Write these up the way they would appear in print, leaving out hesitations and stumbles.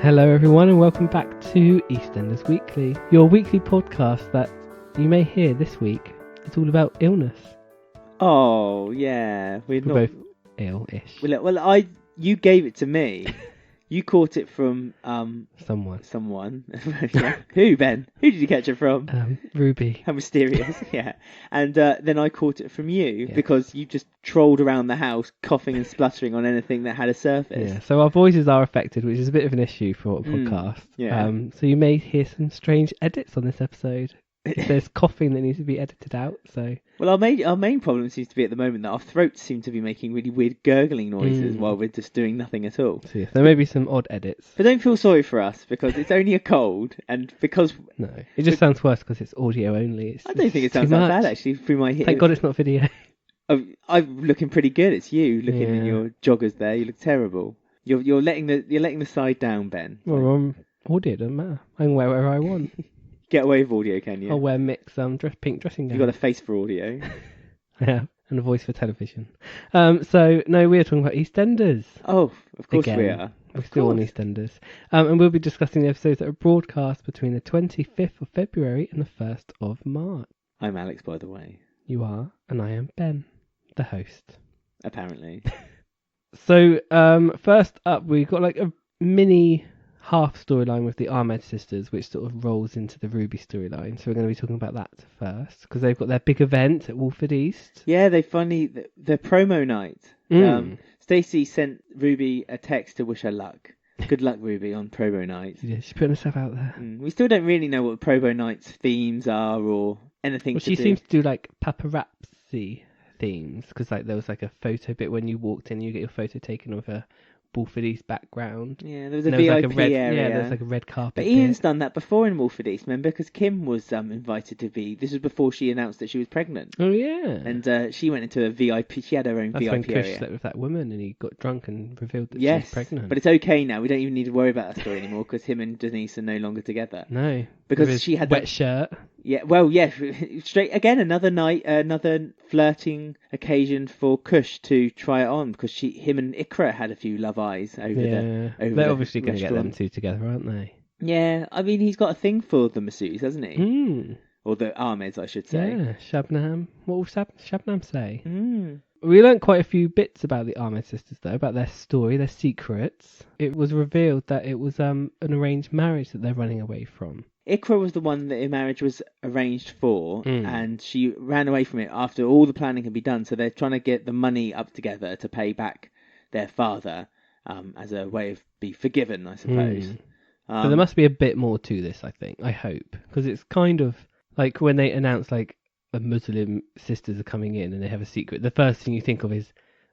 Hello everyone and welcome back to EastEnders Weekly, your weekly podcast that you may hear this week. It's all about illness. Oh, yeah. We're both ill-ish. Well, you gave it to me. You caught it from Someone. Who, Ben? Who did you catch it from? Ruby. How mysterious. Yeah. And then I caught it from you because you just trolled around the house coughing and spluttering on anything that had a surface. Yeah, so our voices are affected, which is a bit of an issue for a podcast. Yeah. So you may hear some strange edits on this episode. If there's coughing that needs to be edited out, so... Well, our main problem seems to be at the moment that our throats seem to be making really weird gurgling noises while we're just doing nothing at all. So yes, there may be some odd edits. But don't feel sorry for us, because it's only a cold, and because... No, it just sounds worse because it's audio only. I don't think it sounds that bad, actually, through my... Thank God it's not video. I'm looking pretty good. It's you looking in your joggers there. You look terrible. You're letting the side down, Ben. Well, I'm audio, doesn't matter. I can wear whatever I want. Get away with audio, can you? I'll wear mixed pink dressing gown. You've got a face for audio. Yeah, and a voice for television. So, no, we're talking about EastEnders. Oh, of course Again. we are. We're still on EastEnders. And we'll be discussing the episodes that are broadcast between the 25th of February and the 1st of March. I'm Alex, by the way. You are, and I am Ben, the host. Apparently. So, first up, we've got like a mini... half storyline with the Ahmed sisters, which sort of rolls into the Ruby storyline. So we're going to be talking about that first, because they've got their big event at Walford East. Yeah, they finally... their promo night. Stacey sent Ruby a text to wish her luck. Good luck, Ruby, on promo night. Yeah, she's putting herself out there. We still don't really know what promo night's themes are or anything Well, she seems to do like paparazzi themes, because like there was like a photo bit when you walked in, you get your photo taken of a Walford East background. Yeah, there was a VIP area. Yeah, there's like a red carpet. But Ian's done that before in Walford East, remember? Because Kim was invited to be... This was before she announced that she was pregnant. Oh, yeah. And she went into a VIP... She had her own That's VIP when area. Kush slept with that woman and he got drunk and revealed that she was pregnant. But it's okay now. We don't even need to worry about that story anymore because him and Denise are no longer together. No. Because she had wet shirt. Yeah, well, yeah. Straight again, another night, another flirting occasion for Kush to try it on because him and Ikra had a few love eyes over They're obviously going to get them two together, aren't they? Yeah, I mean, he's got a thing for the masseuses, hasn't he? Or the Ahmeds, I should say. Yeah, Shabnam. What will Shabnam say? We learned quite a few bits about the Ahmed sisters, though, about their story, their secrets. It was revealed that it was an arranged marriage that they're running away from. Ikra was the one that her marriage was arranged for, and she ran away from it after all the planning had been done. So they're trying to get the money up together to pay back their father as a way of be forgiven, I suppose. So there must be a bit more to this, I think. I hope. Because it's kind of like when they announce like a Muslim sisters are coming in and they have a secret, the first thing you think of is,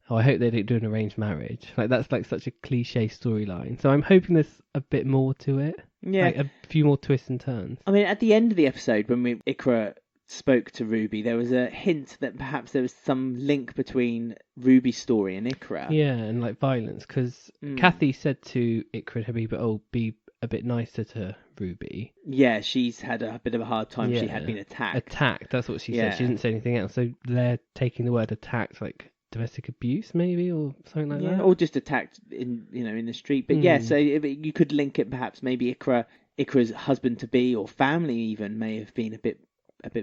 oh, I hope they don't do an arranged marriage. Like that's like such a cliche storyline. So I'm hoping there's a bit more to it. Yeah. Like a few more twists and turns. I mean, at the end of the episode, when Ikra spoke to Ruby, there was a hint that perhaps there was some link between Ruby's story and Ikra. Yeah, and like violence. Because Kathy said to Ikra and Habiba, oh, be a bit nicer to Ruby. Yeah, she's had a bit of a hard time. Yeah. She had been attacked. Attacked, that's what she said. She didn't say anything else. So they're taking the word attacked, like domestic abuse maybe, or something like that. Or just attacked in the street. But yeah, so you could link it perhaps maybe Ikra's husband to be or family even may have been a bit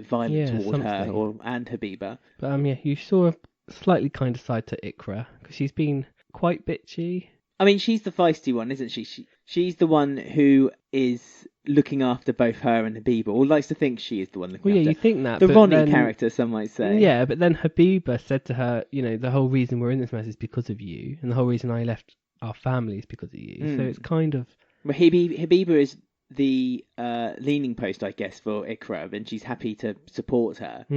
violent toward her and Habiba. But you saw a slightly kind of side to Ikra because she's been quite bitchy. I mean, she's the feisty one, isn't she? She's the one who is looking after both her and Habiba, or likes to think she is the one looking after. Yeah, you think that. The Ronnie character, some might say. Yeah, but then Habiba said to her, the whole reason we're in this mess is because of you, and the whole reason I left our family is because of you. So it's kind of... Well, Habiba is the leaning post, I guess, for Ikra, and she's happy to support her.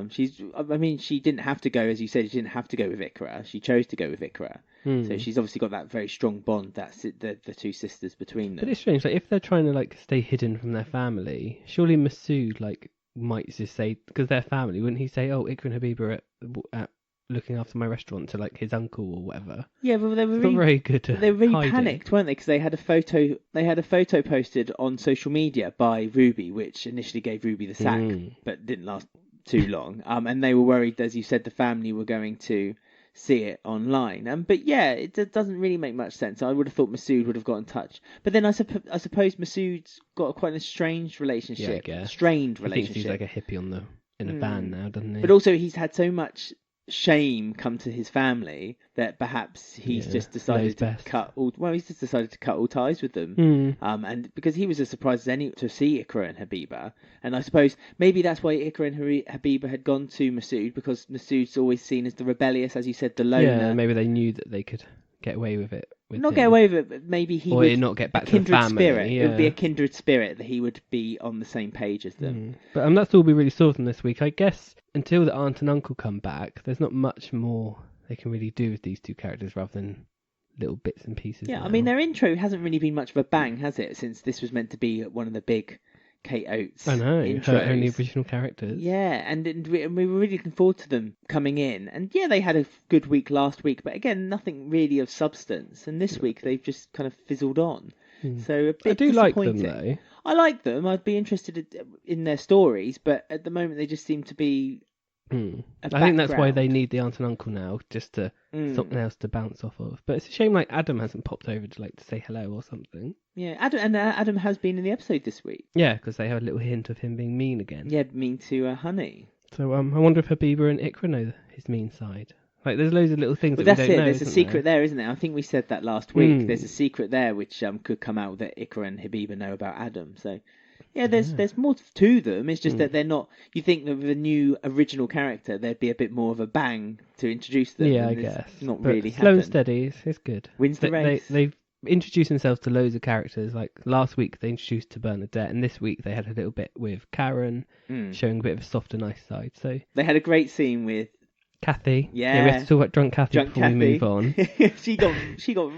She didn't have to go, as you said, she didn't have to go with Ikra. She chose to go with Ikra. So she's obviously got that very strong bond. That's the two sisters between them. But it's strange, like if they're trying to like stay hidden from their family, surely Masood might just say, because they're family, wouldn't he say, "Oh, Ikra and Habiba are at looking after my restaurant," to like his uncle or whatever? Yeah, but they were not very good. They were really panicked, weren't they? Because they had a photo. They had a photo posted on social media by Ruby, which initially gave Ruby the sack, but didn't last too long. And they were worried, as you said, the family were going to see it online. But yeah, it doesn't really make much sense. I would have thought Masood would have got in touch, but then I suppose Masood's got quite a strange relationship, strained relationship. He thinks he's like a hippie in a band now, doesn't he? But also he's had so much shame come to his family that perhaps he's just decided to cut all ties with them. And because he was as surprised as any to see Iqra and Habiba, and I suppose maybe that's why Iqra and Habiba had gone to Masood, because Masood's always seen as the rebellious, as you said, the loner. Yeah, maybe they knew that they could get away with it. Get away with it, but maybe he would not get back to the kindred family. Spirit. Yeah. It would be a kindred spirit that he would be on the same page as them. But that's all we really saw from this week. I guess until the aunt and uncle come back, there's not much more they can really do with these two characters rather than little bits and pieces. Yeah, I mean, their intro hasn't really been much of a bang, has it? Since this was meant to be one of the big Kate Oates intros. Her only original characters. Yeah, and we were really looking forward to them coming in. And yeah, they had a good week last week, but again, nothing really of substance. And this week, they've just kind of fizzled on. So a bit I do like them, disappointing. though. I like them. I'd be interested in their stories, but at the moment, they just seem to be I think that's why they need the aunt and uncle now, just to something else to bounce off of. But it's a shame like Adam hasn't popped over to say hello or something. Yeah, Adam has been in the episode this week. Yeah, because they have a little hint of him being mean again. Yeah, mean to Honey. So I wonder if Habiba and Iqra know his mean side. Like, there's loads of little things that we don't know. There's a secret there, isn't there? I think we said that last week. There's a secret there which could come out that Iqra and Habiba know about Adam. So yeah, there's more to them. It's just that they're not. You think that with a new original character, there'd be a bit more of a bang to introduce them. Yeah, I guess. Not but really. Slow and steady. It's good. Wins the race. They've introduced themselves to loads of characters. Like last week, they introduced to Bernadette, and this week they had a little bit with Karen, showing a bit of a softer, nice side. So they had a great scene with Kathy. Yeah, we have to talk about drunk Kathy before we move on. she got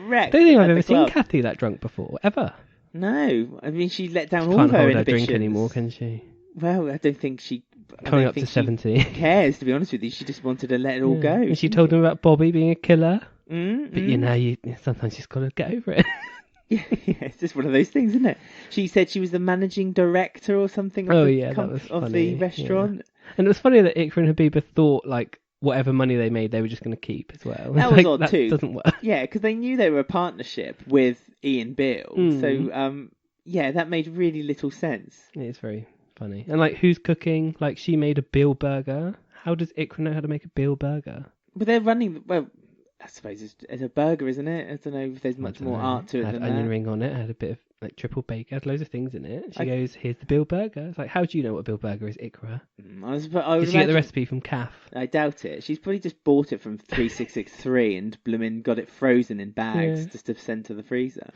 wrecked. I don't think I've ever seen Kathy that drunk before, ever. No, I mean she let down she all can't her hold inhibitions. Her drink anymore, can she? Well, I don't think she. Coming up to 70. Cares, to be honest with you. She just wanted to let it all go. And she told him about Bobby being a killer. But you sometimes you just got to get over it. Yeah, it's just one of those things, isn't it? She said she was the managing director or something of the restaurant. Yeah. And it was funny that Iqra and Habiba thought like whatever money they made, they were just going to keep as well. That was odd too. Doesn't work. Yeah, because they knew they were a partnership with Ian Beale. So yeah, that made really little sense. It's very funny. And like, who's cooking? Like, she made a Beale burger. How does Iqra know how to make a Beale burger? But they're running. Well, I suppose it's a burger, isn't it? I don't know if there's much more art to it than that. Had onion ring on it. Had a bit of like triple bacon. Had loads of things in it. She goes, "Here's the Beale burger." It's like, how do you know what a Beale burger is, Iqra? Did she get the recipe from Kath? I doubt it. She's probably just bought it from 3663 and bloomin' got it frozen in bags just to send to the freezer.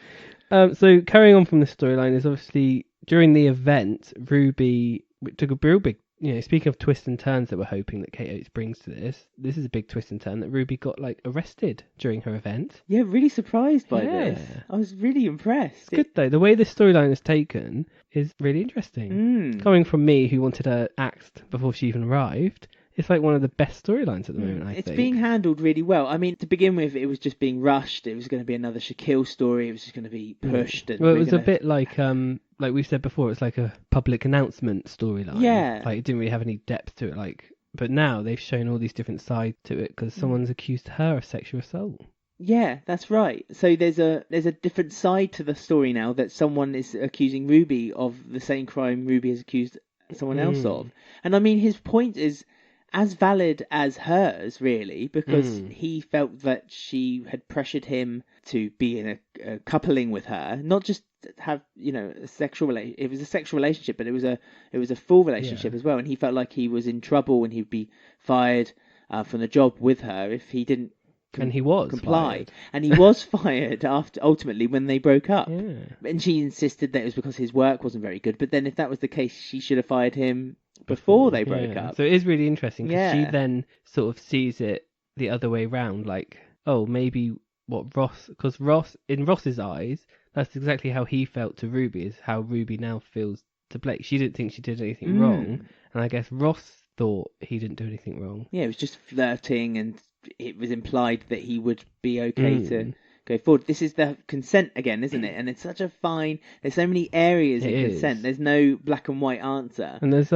So carrying on from the storyline is obviously during the event, Ruby took a real big. Speaking of twists and turns that we're hoping that Kate Oates brings to this is a big twist and turn that Ruby got like arrested during her event. Yeah, really surprised by this. I was really impressed. It's good though. The way this storyline is taken is really interesting. Coming from me, who wanted her axed before she even arrived, it's like one of the best storylines at the moment, I think. It's being handled really well. I mean, to begin with, it was just being rushed. It was going to be another Shaquille story. It was just going to be pushed. And well, it was a bit like we've said before, it's like a public announcement storyline. Yeah. Like, it didn't really have any depth to it. But now they've shown all these different sides to it because someone's accused her of sexual assault. Yeah, that's right. So there's a different side to the story now that someone is accusing Ruby of the same crime Ruby has accused someone else of. And I mean, his point is as valid as hers, really, because he felt that she had pressured him to be in a coupling with her, not just have a sexual relationship. It was a sexual relationship, but it was a full relationship as well. And he felt like he was in trouble and he'd be fired from the job with her if he didn't. And he was comply, fired. And he was fired ultimately when they broke up. Yeah. And she insisted that it was because his work wasn't very good. But then, if that was the case, she should have fired him before they broke up. So it is really interesting because she then sort of sees it the other way round, like, oh, maybe what Ross, because in Ross's eyes, that's exactly how he felt to Ruby, is how Ruby now feels to Blake. She didn't think she did anything wrong, and I guess Ross thought he didn't do anything wrong. Yeah, it was just flirting, and it was implied that he would be okay to go forward. This is the consent again, isn't it? And it's such a fine. There's so many areas in consent. There's no black and white answer. And there's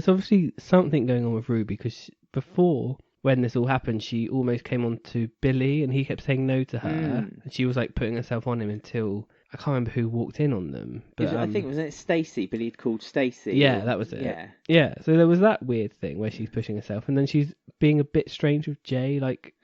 obviously something going on with Ruby because before when this all happened, she almost came on to Billy, and he kept saying no to her, and she was like putting herself on him until I can't remember who walked in on them. But I think wasn't it Stacey? Billy had called Stacey. Yeah, that was it. Yeah. So there was that weird thing where she's pushing herself, and then she's being a bit strange with Jay. Like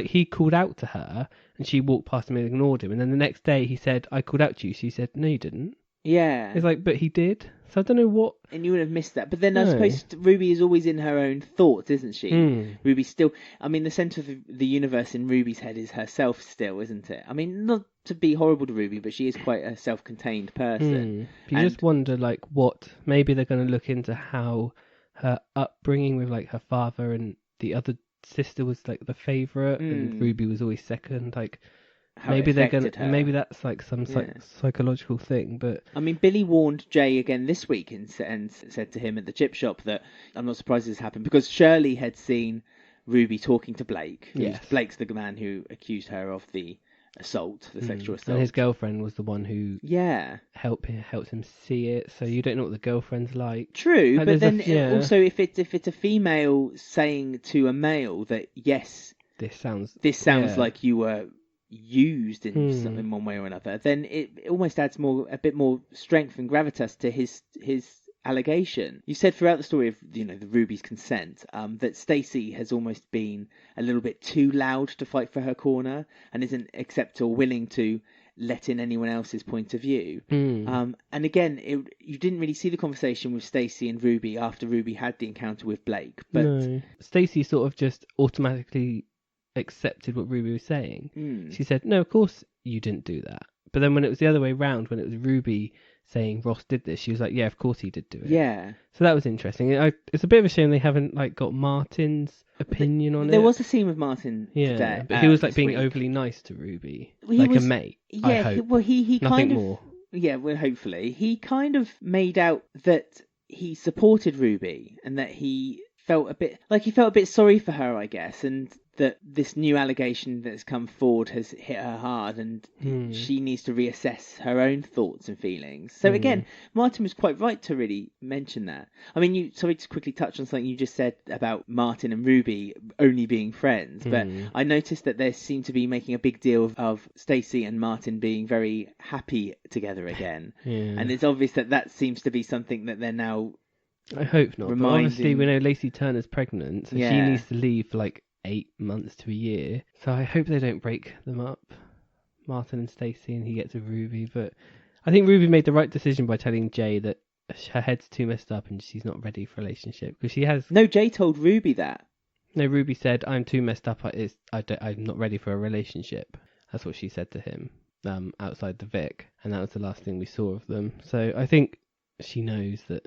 he called out to her, and she walked past him and ignored him. And then the next day he said, "I called out to you." She said, "No, you didn't." Yeah. It's like, but he did. So I don't know what. And you would have missed that. But then I suppose Ruby is always in her own thoughts, isn't she? Ruby's still... I mean, the centre of the universe in Ruby's head is herself still, isn't it? I mean, not to be horrible to Ruby, but she is quite a self-contained person. You just wonder, like, what... Maybe they're going to look into how her upbringing with, like, her father and the other sister was, like, the favourite, and Ruby was always second, like... Maybe they're gonna. Her. Maybe that's like some psychological thing. But I mean, Billy warned Jay again this week and said to him at the chip shop that I'm not surprised this happened because Shirley had seen Ruby talking to Blake. Yes, Blake's the man who accused her of the assault, the sexual assault. And his girlfriend was the one who helped him see it. So you don't know what the girlfriend's like. True, like, but then also if it's a female saying to a male that yes, this sounds like you were used in one way or another, then it almost adds a bit more strength and gravitas to his allegation. You said throughout the story of the Ruby's consent that Stacey has almost been a little bit too loud to fight for her corner and isn't accept or willing to let in anyone else's point of view. And again, you didn't really see the conversation with Stacey and Ruby after Ruby had the encounter with Blake, but no. Stacey sort of just automatically accepted what Ruby was saying. She said, "No, of course you didn't do that." But then when it was the other way round, when it was Ruby saying Ross did this, she was like, "Yeah, of course he did do it." Yeah. So that was interesting. It's a bit of a shame they haven't like got Martin's opinion on it. There was a scene with Martin. Yeah, but he was like being overly nice to Ruby, like a mate. Yeah, I hope. Well, he nothing kind of, more. Yeah, well, hopefully he kind of made out that he supported Ruby and that he felt a bit sorry for her, I guess, and that this new allegation that's come forward has hit her hard and she needs to reassess her own thoughts and feelings. So again, Martin was quite right to really mention that. I mean, sorry to quickly touch on something you just said about Martin and Ruby only being friends, but I noticed that they seem to be making a big deal of Stacey and Martin being very happy together again. And it's obvious that seems to be something that they're now... I hope not. But obviously, we know Lacey Turner's pregnant, so she needs to leave for like 8 months to a year. So I hope they don't break them up, Martin and Stacey, and he gets with Ruby. But I think Ruby made the right decision by telling Jay that her head's too messed up and she's not ready for a relationship because she has. No, Jay told Ruby that. No, Ruby said, "I'm too messed up. I'm not ready for a relationship." That's what she said to him outside the Vic, and that was the last thing we saw of them. So I think she knows that.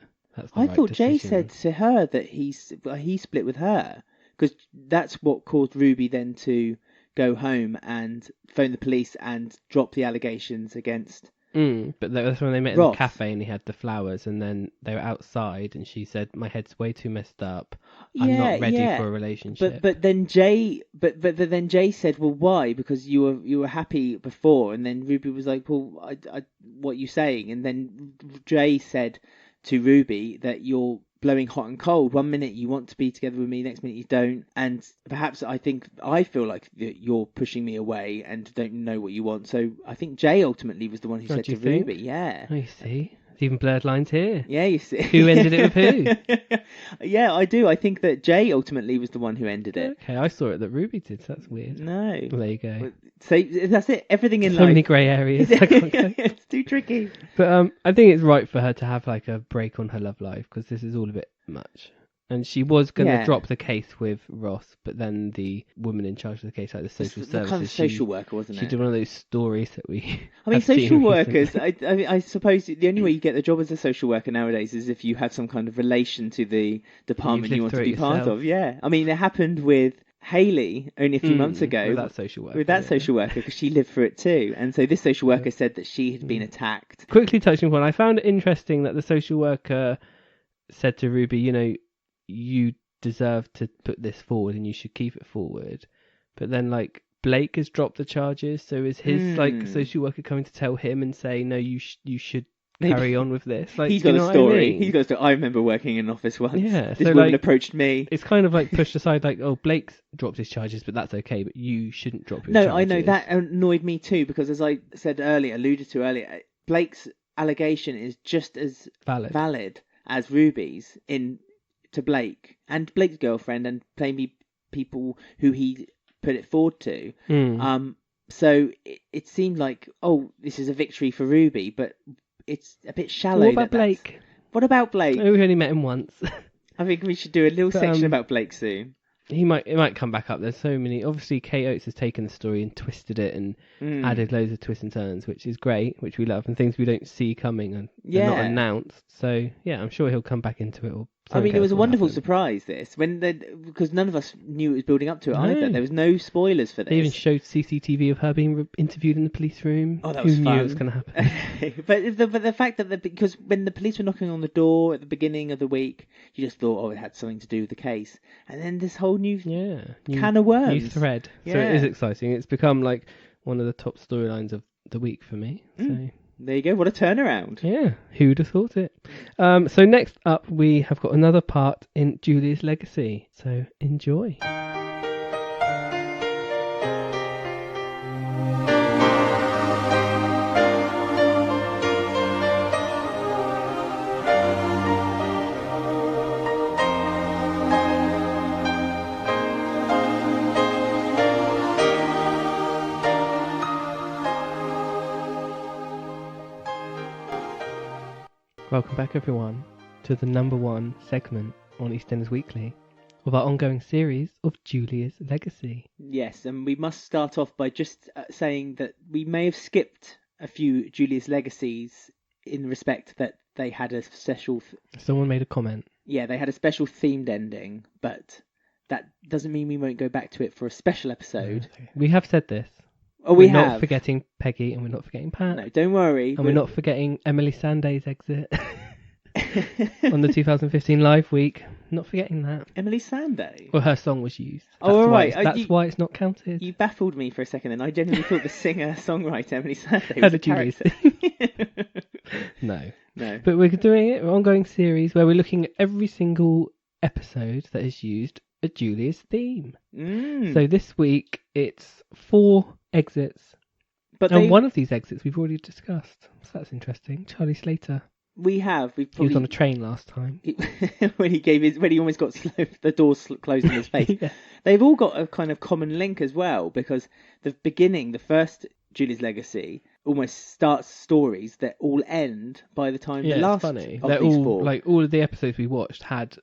I thought Jay said to her that he split with her because that's what caused Ruby then to go home and phone the police and drop the allegations against. But that's when they met Ross. In the cafe and he had the flowers, and then they were outside and she said, "My head's way too messed up. I'm not ready for a relationship." But then Jay said, "Well, why? Because you were happy before." And then Ruby was like, "Well, what are you saying?" And then Jay said to Ruby that you're blowing hot and cold. One minute you want to be together with me, next minute you don't. And perhaps I feel like you're pushing me away and don't know what you want. So I think Jay ultimately was the one who said to Ruby, yeah. Oh, you see? There's even blurred lines here. Yeah, you see. Who ended it with who? Yeah, I do. I think that Jay ultimately was the one who ended it. Okay, I saw it that Ruby did, so that's weird. No. Well, there you go. So that's it. Everything in life. So many grey areas. It's too tricky. But I think it's right for her to have like a break on her love life because this is all a bit much. And she was going to drop the case with Ross, but then the woman in charge of the case, like the social services, kind of social worker, wasn't it? She did one of those stories that we. I mean, social workers. I suppose the only way you get the job as a social worker nowadays is if you have some kind of relation to the department you want to be part of. Yeah, I mean, it happened with Hayley only a few months ago with that social worker. Because she lived through it too, and so this social worker said that she had been attacked. Quickly touching upon, I found it interesting that the social worker said to Ruby, you deserve to put this forward and you should keep it forward. But then like Blake has dropped the charges, so is his like social worker coming to tell him and say no, you should carry on with this. Like, he's do got you know a what I story. mean? He's got a story. I remember working in an office once. Yeah, This so, woman like, approached me. It's kind of like pushed aside, like, oh, Blake's dropped his charges, but that's okay, but you shouldn't drop your charges. No, I know, that annoyed me too, because as I said earlier, alluded to earlier, Blake's allegation is just as valid as Ruby's to Blake and Blake's girlfriend, and maybe people who he put it forward to. So it seemed like, oh, this is a victory for Ruby, but it's a bit shallow. What about Blake? What about Blake? We only met him once. I think we should do a little section about Blake soon. It might come back up. There's so many. Obviously, Kate Oates has taken the story and twisted it and added loads of twists and turns, which is great, which we love, and things we don't see coming and they're not announced. So yeah, I'm sure he'll come back into it. Or I mean, it was a wonderful surprise, this, because none of us knew it was building up to it either. There was no spoilers for this. They even showed CCTV of her being interviewed in the police room. Oh, that was fun. Who knew it was going to happen? but the fact that because when the police were knocking on the door at the beginning of the week, you just thought, oh, it had something to do with the case, and then this whole new can of worms, new thread. So it is exciting. It's become like one of the top storylines of the week for me. So. There you go. What a turnaround. Yeah, who'd have thought it? So next up, we have got another part in Julia's legacy. So enjoy. Welcome back, everyone, to the number one segment on EastEnders Weekly of our ongoing series of Julia's legacy. Yes, and we must start off by just saying that we may have skipped a few Julia's legacies in respect that they had a special... Someone made a comment. Yeah, they had a special themed ending, but that doesn't mean we won't go back to it for a special episode. We have said this. Oh, we're not forgetting Peggy, and we're not forgetting Pat. No, don't worry. And we're not forgetting Emily Sanday's exit on the 2015 live week. Not forgetting that. Emily Sanday? Well, her song was used. That's all right. That's why it's not counted. You baffled me for a second, and I genuinely thought the singer-songwriter Emily Sanday was a character. No. But we're doing it. We're an ongoing series where we're looking at every single episode that is used a Julia's theme. So this week it's 4 exits, and one of these exits we've already discussed, so that's interesting. Charlie Slater. We've probably... He was on a train last time. when he almost got the doors closed in his face. Yeah. They've all got a kind of common link as well, because the first Julia's Legacy, almost starts stories that all end by the time the last of these 4. Like all of the episodes we watched had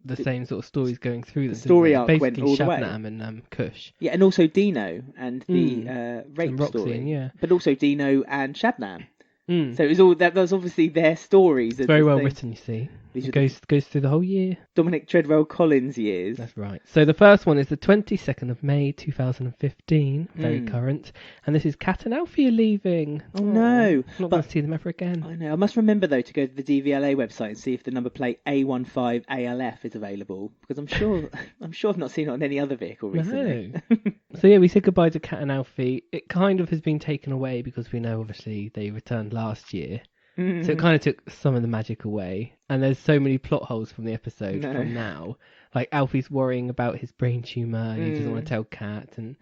the same sort of stories going through them. The story arc basically went all Shabnam the way. And Kush. Yeah, and also Dino and the rape and Roxy, story. Yeah. But also Dino and Shabnam. So it was all that was obviously their stories. It's very well written, you see. It goes through the whole year. Dominic Treadwell Collins years. That's right. So the first one is the 22nd of May 2015, very current, and this is Kat and Alfie are leaving. Oh no! Not going to see them ever again. I know. I must remember though to go to the DVLA website and see if the number plate A15ALF is available, because I'm sure I've not seen it on any other vehicle recently. No. So yeah, we said goodbye to Kat and Alfie. It kind of has been taken away because we know obviously they returned last year. So it kind of took some of the magic away. And there's so many plot holes from the episode from now. Like Alfie's worrying about his brain tumour and he doesn't want to tell Kat. And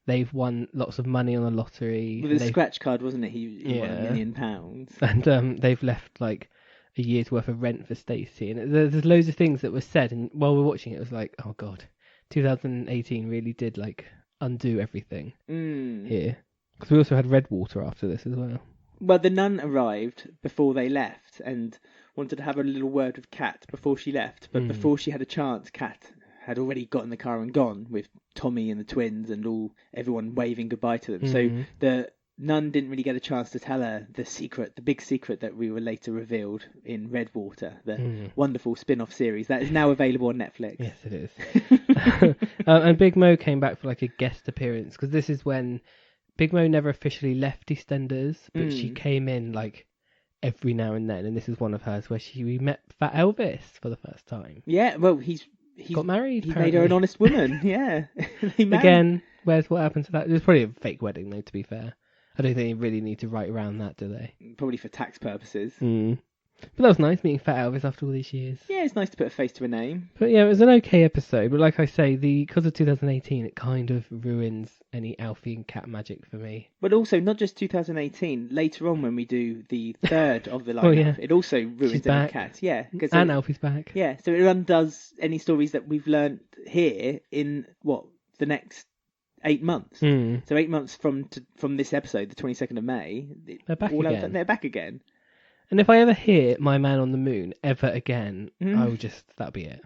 they've won lots of money on the lottery. With a scratch card, wasn't it? He won £1 million. And they've left like a year's worth of rent for Stacey. And there's loads of things that were said. And while we're watching it, it was like, oh God, 2018 really did like undo everything here. Because we also had Redwater after this as well. Well, the nun arrived before they left and wanted to have a little word with Kat before she left. But before she had a chance, Kat had already got in the car and gone with Tommy and the twins and everyone waving goodbye to them. So the nun didn't really get a chance to tell her the big secret that we were later revealed in Redwater, the wonderful spin-off series that is now available on Netflix. Yes, it is. And Big Mo came back for like a guest appearance, because this is when Big Mo never officially left EastEnders, but she came in like every now and then, and this is one of hers where we met Fat Elvis for the first time. Yeah, well, he's got married. He made her an honest woman. Yeah. Again, what happened to that? It was probably a fake wedding, though, to be fair. I don't think they really need to write around that, do they? Probably for tax purposes. But that was nice meeting Fat Elvis after all these years. Yeah, it's nice to put a face to a name. But yeah, it was an okay episode. But like I say, because of 2018, it kind of ruins any Alfie and Cat magic for me. But also, not just 2018. Later on, when we do the third of the lineup, it also ruins any Cat. Yeah, and Alfie's back. Yeah, so it undoes any stories that we've learnt here in the next 8 months. So 8 months from this episode, the 22nd of May, they're back again. They're back again. And if I ever hear My Man on the Moon ever again, I will that'll be it.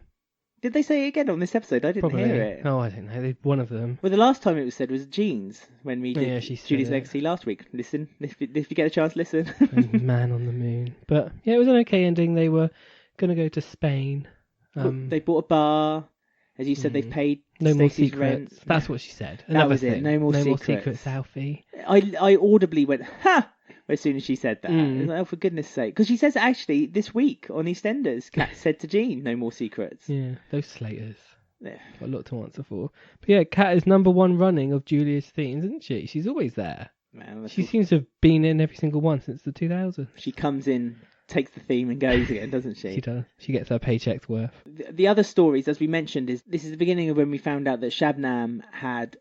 Did they say it again on this episode? I didn't hear it. Oh, I don't know. One of them. Well, the last time it was said was Jeans, when we did Julie's Legacy last week. Listen, if you get a chance, listen. Man on the Moon. But yeah, it was an okay ending. They were going to go to Spain. They bought a bar. As you said, they've paid no Stacey's more secrets. rent. That's what she said. That was it. No more secrets, Alfie. I audibly went, ha! As soon as she said that. I was like, oh, for goodness sake. Because she says, actually, this week on EastEnders, Kat said to Jean, no more secrets. Yeah, those slaters. Yeah. Got a lot to answer for. But yeah, Kat is number one running of Julia's themes, isn't she? She's always there. Man, she seems to have been in every single one since the 2000s. She comes in, takes the theme and goes again, doesn't she? She does. She gets her paycheck's worth. The other stories, as we mentioned, this is the beginning of when we found out that Shabnam had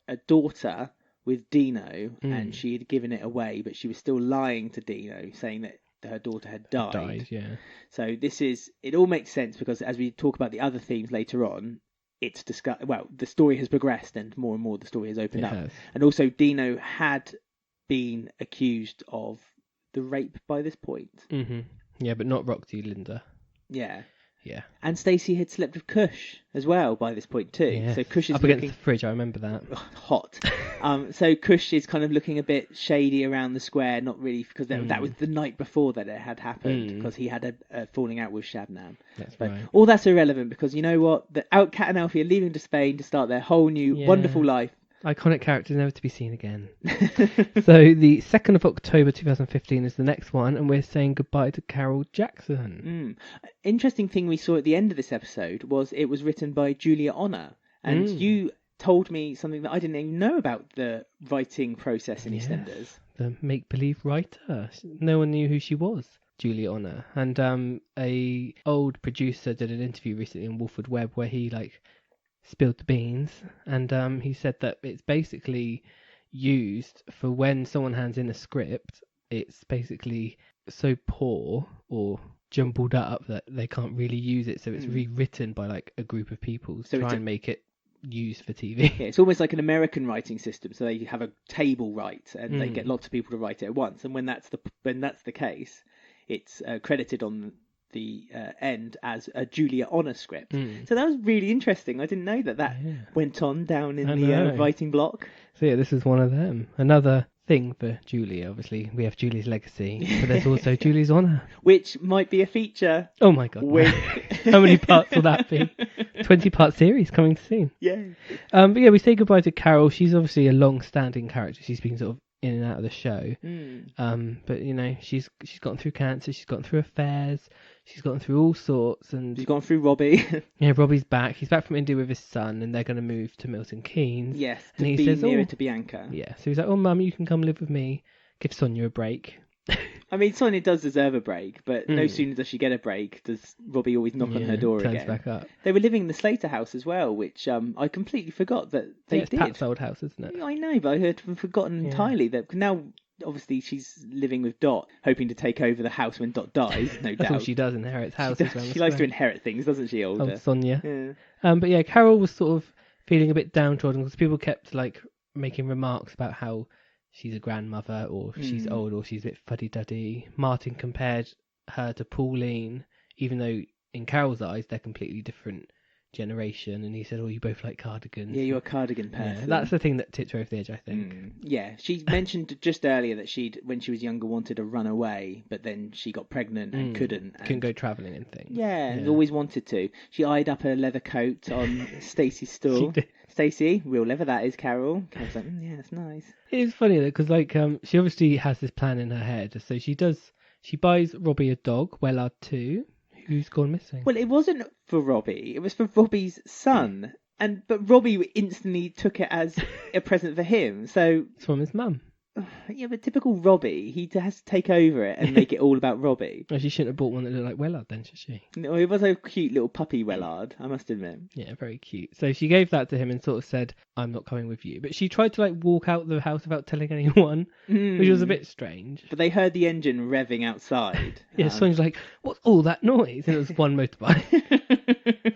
a daughter with Dino, and she had given it away, but she was still lying to Dino, saying that her daughter had died. Yeah. So it all makes sense, because as we talk about the other themes later on, it's discussed. Well, the story has progressed, and more the story has opened up. And also, Dino had been accused of the rape by this point. Yeah, but not Roxy Linda. Yeah. Yeah. And Stacey had slept with Kush as well by this point too. Yes. So Kush is up against the fridge, I remember that. Hot. So Kush is kind of looking a bit shady around the square, not really, because that was the night before that it had happened, because he had a falling out with Shabnam. That's right. All that's irrelevant, because you know what? Cat and Alfie are leaving to Spain to start their whole new wonderful life. Iconic characters never to be seen again. So the 2nd of October 2015 is the next one, and we're saying goodbye to Carol Jackson. Interesting thing we saw at the end of this episode was it was written by Julia Honor, and you told me something that I didn't even know about the writing process in EastEnders. The make-believe writer. No one knew who she was. Julia Honor. And a old producer did an interview recently on Walford Web where he spilled the beans, and he said that it's basically used for when someone hands in a script, it's basically so poor or jumbled up that they can't really use it, so it's rewritten by a group of people to try and make it used for TV. Yeah, it's almost like an American writing system, so they have a table write and they get lots of people to write it at once, and when that's the case, it's credited on the end as a Julia Honor script. So that was really interesting. I didn't know that went on down in the writing block. So yeah, this is one of them. Another thing for Julia. Obviously, we have Julie's Legacy, but there's also Julie's Honor, which might be a feature. Oh my god! How many parts will that be? 20-part series coming soon. Yeah. But yeah, we say goodbye to Carol. She's obviously a long-standing character. She's been sort of in and out of the show. But you know, she's gotten through cancer. She's gotten through affairs. She's gotten through all sorts, and she's gone through Robbie. Yeah, Robbie's back. He's back from India with his son, and they're going to move to Milton Keynes. Yes, and he says, nearer to Bianca. Yeah, so he's like, "Oh, Mum, you can come live with me. Give Sonia a break." I mean, Sonia does deserve a break, but no sooner does she get a break, does Robbie always knock on her door turns again. Back up. They were living in the Slater house as well, which I completely forgot that they did. It's Pat's old house, isn't it? I know, but I had forgotten entirely that now. Obviously, she's living with Dot, hoping to take over the house when Dot dies, no doubt. That's all she does, inherits houses. She likes to inherit things, doesn't she, Older? Oh, Sonia. Yeah. But yeah, Carol was sort of feeling a bit downtrodden because people kept making remarks about how she's a grandmother, or she's old, or she's a bit fuddy-duddy. Martin compared her to Pauline, even though in Carol's eyes they're completely different generation, and he said, "Oh, you both like cardigans." Yeah, you're a cardigan person. Yeah, that's the thing that tipped her over the edge, I think. Yeah, she mentioned just earlier that when she was younger, wanted to run away, but then she got pregnant and couldn't go travelling and things. Yeah, and always wanted to. She eyed up her leather coat on Stacey's stall. Stacey, real leather that is, Carol. Carol's like, yeah, that's nice. It's funny though, because she obviously has this plan in her head, so she buys Robbie a dog, Wellard 2. Who's gone missing? Well, it wasn't for Robbie. It was for Robbie's son. But Robbie instantly took it as a present for him. So it's from his mum. Yeah, but typical Robbie. He has to take over it and make it all about Robbie. Oh, she shouldn't have bought one that looked like Wellard then, should she? No, it was a cute little puppy Wellard, I must admit. Yeah, very cute. So she gave that to him and sort of said, I'm not coming with you. But she tried to like walk out the house without telling anyone, which was a bit strange. But they heard the engine revving outside. Yeah, Sonia's like, what's all that noise? And it was one motorbike.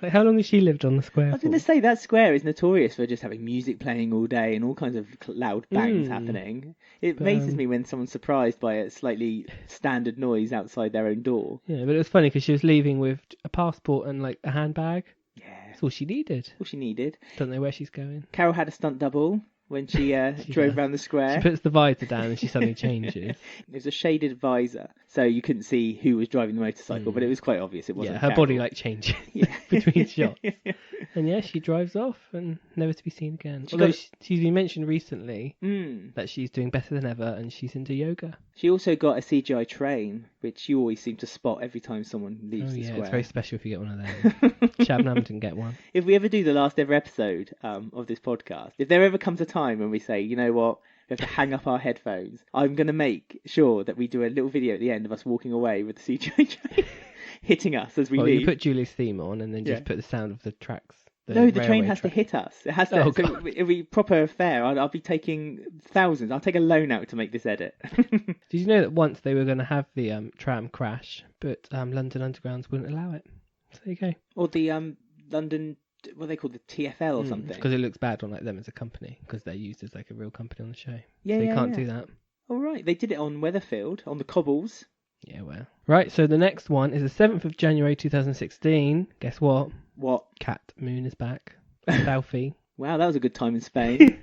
Like, how long has she lived on the square? I was going to say, that square is notorious for just having music playing all day and all kinds of loud bangs happening. It amazes me when someone's surprised by a slightly standard noise outside their own door. Yeah, but it was funny because she was leaving with a passport and like a handbag. Yeah. That's all she needed. All she needed. Don't know where she's going. Carol had a stunt double when she drove around the square. She puts the visor down and she suddenly changes. It was a shaded visor, so you couldn't see who was driving the motorcycle, but it was quite obvious it wasn't her Carol. body like changes between shots. And yeah, she drives off and never to be seen again. Although she's been mentioned recently that she's doing better than ever and she's into yoga. She also got a CGI train, which you always seem to spot every time someone leaves the square. It's very special if you get one of those. Shabnam didn't get one. If we ever do the last ever episode of this podcast, if there ever comes a time when we say, you know what, we have to hang up our headphones, I'm going to make sure that we do a little video at the end of us walking away with the CGI train hitting us as we leave. You put Julie's theme on and then just put the sound of the tracks. The train has to hit us. It has to. Oh, so it'll be proper affair. I'll be taking thousands. I'll take a loan out to make this edit. Did you know that once they were going to have the tram crash, but London Undergrounds wouldn't allow it? So there you go. Or the London, what are they called, the TfL or something? Because it looks bad on like them as a company, because they're used as like a real company on the show. Yeah, so you can't do that. All right, they did it on Weatherfield, on the cobbles. Yeah, well. Right, so the next one is the 7th of January 2016. Guess what? What? Cat Moon is back. And Alfie. Wow, that was a good time in Spain.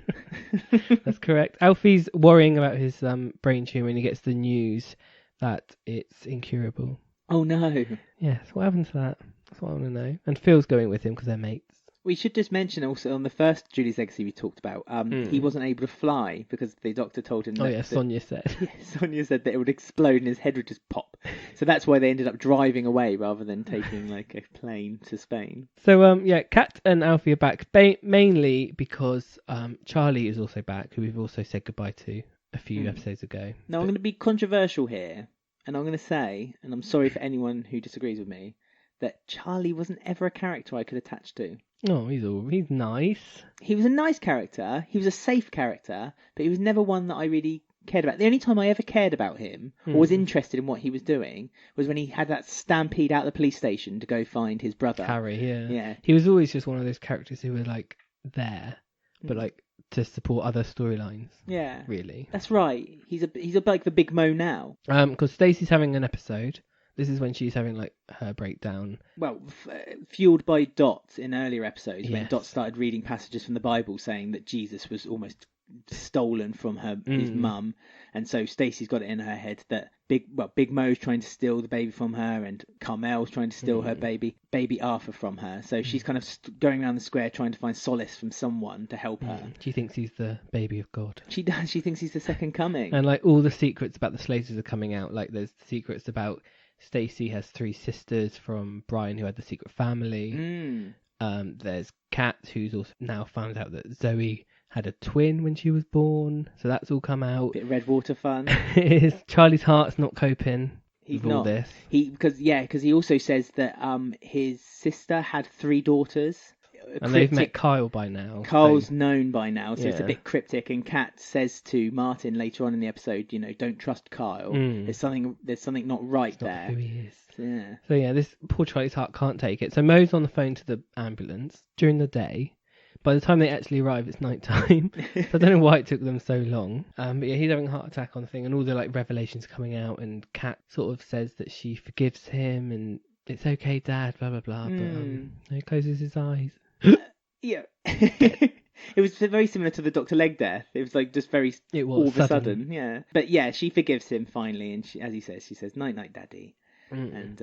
That's correct. Alfie's worrying about his brain tumour and he gets the news that it's incurable. Oh no. Yes, what happened to that? That's what I want to know. And Phil's going with him because they're mates. We should just mention also on the first Julie's Legacy we talked about, he wasn't able to fly because the doctor told him that... Oh yeah, Sonia said. Yeah, Sonia said that it would explode and his head would just pop. So that's why they ended up driving away rather than taking like a plane to Spain. So Kat and Alfie are back mainly because Charlie is also back, who we've also said goodbye to a few episodes ago. Now I'm going to be controversial here, and I'm going to say, and I'm sorry for anyone who disagrees with me, that Charlie wasn't ever a character I could attach to. Oh, he's nice. He was a nice character. He was a safe character, but he was never one that I really cared about. The only time I ever cared about him or was interested in what he was doing was when he had that stampede out of the police station to go find his brother. Harry, yeah. Yeah. He was always just one of those characters who were like there, but like to support other storylines. Yeah. Really. That's right. He's like the Big Mo now. Because Stacey's having an episode. This is when she's having like her breakdown. Well, fueled by Dot in earlier episodes, when Dot started reading passages from the Bible saying that Jesus was almost stolen from his mum, and so Stacey's got it in her head that Big Mo's trying to steal the baby from her, and Carmel's trying to steal her baby Arthur from her. So she's kind of going around the square trying to find solace from someone to help her. She thinks he's the baby of God. She does. She thinks he's the second coming. And like all the secrets about the Slaters are coming out. Like there's secrets about Stacey has 3 sisters from Brian who had the secret family. There's Kat, who's also now found out that Zoe had a twin when she was born, so that's all come out. Bit Redwater fun. Charlie's heart's not coping with all this. Because he also says that his sister had 3 daughters. And they've met Kyle by now. Kyle's known by now, so it's a bit cryptic. And Kat says to Martin later on in the episode, don't trust Kyle. There's something not right there. Not who he is. Yeah. So yeah, this poor Charlie's heart can't take it. So Mo's on the phone to the ambulance during the day. By the time they actually arrive, it's night time. So I don't know why it took them so long. But yeah, he's having a heart attack on the thing, and all the like revelations coming out. And Kat sort of says that she forgives him, and it's okay, Dad. Blah blah blah. But he closes his eyes. Yeah. It was very similar to the Dr. Leg death. It was like just very all of a sudden. Yeah. But yeah, she forgives him finally, and she, as he says, she says, "Night night, Daddy." And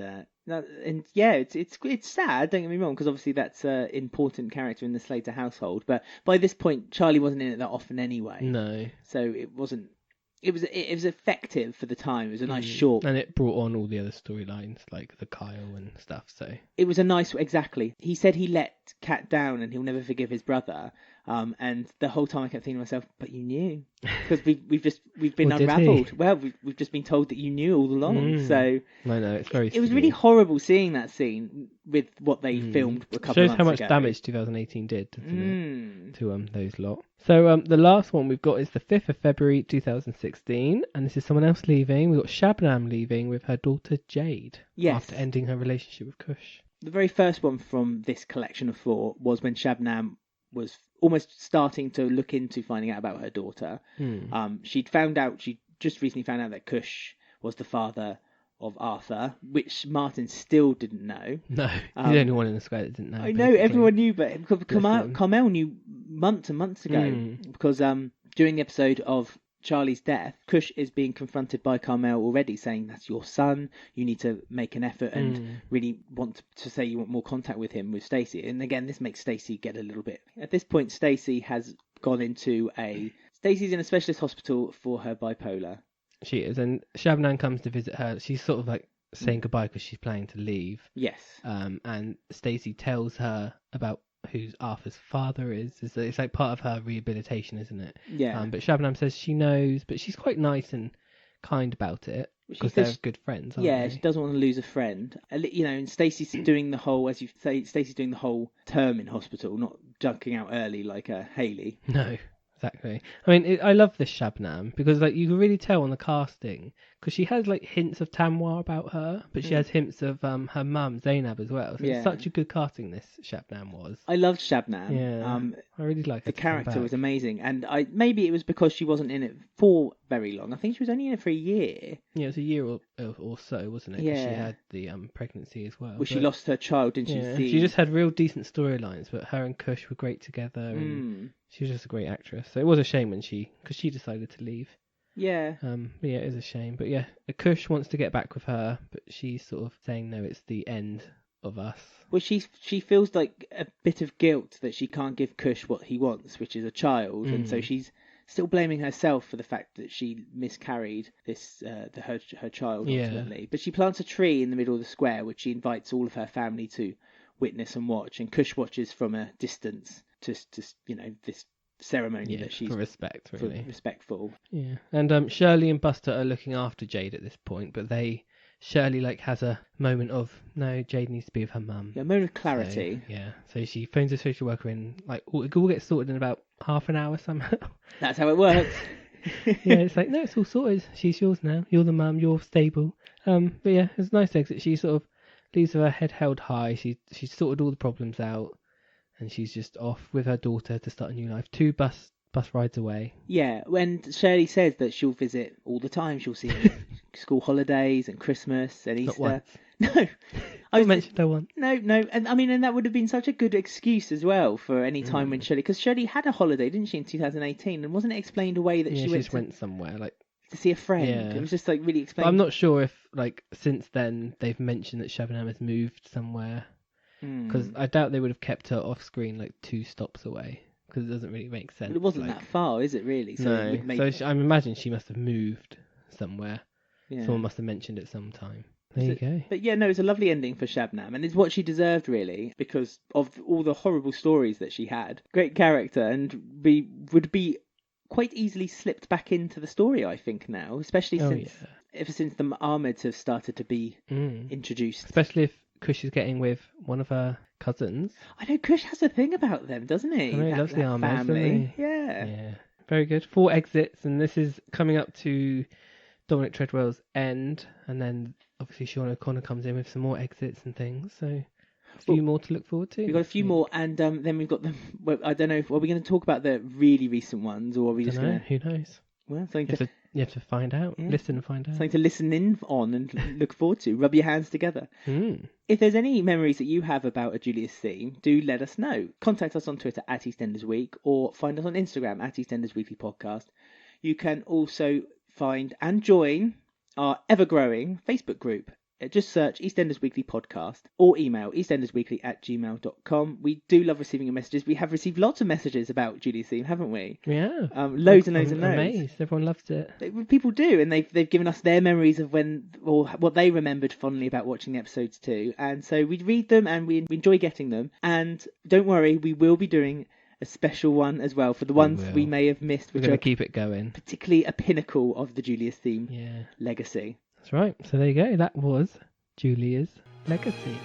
yeah, it's sad. Don't get me wrong, because obviously that's an important character in the Slater household. But by this point, Charlie wasn't in it that often anyway. No. So it wasn't. It was effective for the time. It was a nice short, and it brought on all the other storylines like the Kyle and stuff. So it was a nice. Exactly. He said he let Kat down and he'll never forgive his brother. And the whole time I kept thinking to myself, but you knew, because we've been Well, did he? unravelled. Well, we've just been told that you knew all along. So I know, it's very it was silly. really horrible seeing that scene with what they filmed a couple Shows of months how much ago. damage 2018 did, doesn't it, to those lot. So the last one we've got is the 5th of February 2016, and this is someone else leaving. We've got Shabnam leaving with her daughter Jade, after ending her relationship with Kush. The very first one from this collection of 4 was when Shabnam was almost starting to look into finding out about her daughter. She just recently found out that Kush was the father of Arthur, which Martin still didn't know. No, he's the only one in the square that didn't know. I know, everyone knew, but Carmel knew months and months ago, because during the episode of Charlie's death, Kush is being confronted by Carmel already, saying that's your son, you need to make an effort and really want to say you want more contact with him, with Stacey. And again, this makes Stacey get a little bit... At this point, Stacey's in a specialist hospital for her bipolar. She is, and Shabnam comes to visit her. She's sort of like saying goodbye because she's planning to leave. Yes. And Stacey tells her about who Arthur's father is. It's like part of her rehabilitation, isn't it? Yeah. But Shabnam says she knows, but she's quite nice and kind about it because they're good friends, aren't they? She doesn't want to lose a friend. And Stacey's doing the whole, as you say, Stacey's doing the whole term in hospital, not junking out early like Hayley. No. Exactly. I mean, I love this Shabnam because, like, you can really tell on the casting because she has like hints of Tamwa about her, but she has hints of her mum Zainab as well. So it's such a good casting. This Shabnam was. I loved Shabnam. Yeah, I really liked the character was amazing, and maybe it was because she wasn't in it for very long. I think she was only in it for a year. Yeah, it was a year or so, wasn't it? Yeah, she had the pregnancy as well. Well, she lost her child, didn't she? Yeah, she just had real decent storylines, but her and Kush were great together. And she was just a great actress. So it was a shame because she decided to leave. Yeah. But yeah, it is a shame. But yeah, Kush wants to get back with her, but she's sort of saying no, it's the end of us. Well, she feels like a bit of guilt that she can't give Kush what he wants, which is a child, and so she's still blaming herself for the fact that she miscarried her child ultimately. Yeah. But she plants a tree in the middle of the square, which she invites all of her family to witness and watch, and Kush watches from a distance to this ceremony that she's for respect, really. Respectful. Yeah, and Shirley and Buster are looking after Jade at this point, but Shirley has a moment of no, Jade needs to be with her mum. Yeah, a moment of clarity. So she phones a social worker in, like, it all gets sorted in about half an hour somehow. That's how it works. Yeah, it's like, no, it's all sorted. She's yours now. You're the mum. You're stable. But yeah, it's a nice exit. She sort of leaves with her head held high. She's sorted all the problems out, and she's just off with her daughter to start a new life. 2 bus rides away. Yeah, when Shirley says that she'll visit all the time, she'll see school holidays and Christmas and Easter. Not once. No, I mentioned her once. No, and I mean, and that would have been such a good excuse as well for any time when Shirley, because Shirley had a holiday, didn't she, in 2018, and wasn't it explained away that she went somewhere, like to see a friend? Yeah. It was just like really explained. But I'm not sure if since then they've mentioned that Shabnam has moved somewhere, because I doubt they would have kept her off screen like 2 stops away. Because it doesn't really make sense. But it wasn't that far, is it really? So no. I imagine she must have moved somewhere. Yeah. Someone must have mentioned it sometime. There you go. But yeah, no, it's a lovely ending for Shabnam, and it's what she deserved, really, because of all the horrible stories that she had. Great character, and would be quite easily slipped back into the story, I think, now, especially ever since the Ahmeds have started to be introduced. Especially if Kush is getting with one of her cousins. I know, Kush has a thing about them, doesn't he? I know, he loves the Ahmeds, family. Yeah. Very good. 4 exits, and this is coming up to Dominic Treadwell's end, and then obviously Sean O'Connor comes in with some more exits and things, so a few more to look forward to. We've got a few more, and then we've got them. Well, I don't know, are we going to talk about the really recent ones, or are we just going to... Who knows? Well, you have to find out, listen and find out. Something to listen in on and look forward to. Rub your hands together. If there's any memories that you have about a Julius theme, do let us know. Contact us on Twitter at EastEndersWeek, or find us on Instagram at EastEnders Weekly Podcast. You can also find and join our ever-growing Facebook group. Just search EastEnders Weekly Podcast, or email eastenders@gmail.com. We do love receiving your messages. We have received lots of messages about Julia's theme, haven't we? Yeah. Loads and loads. Amazed. Everyone loves it. People do, and they've given us their memories of what they remembered fondly about watching the episodes too. And so we read them and we enjoy getting them. And don't worry, we will be doing a special one as well for the ones we may have missed, We're which going are to keep it going. particularly a pinnacle of the Julia's theme legacy. That's right. So there you go. That was Julia's legacy.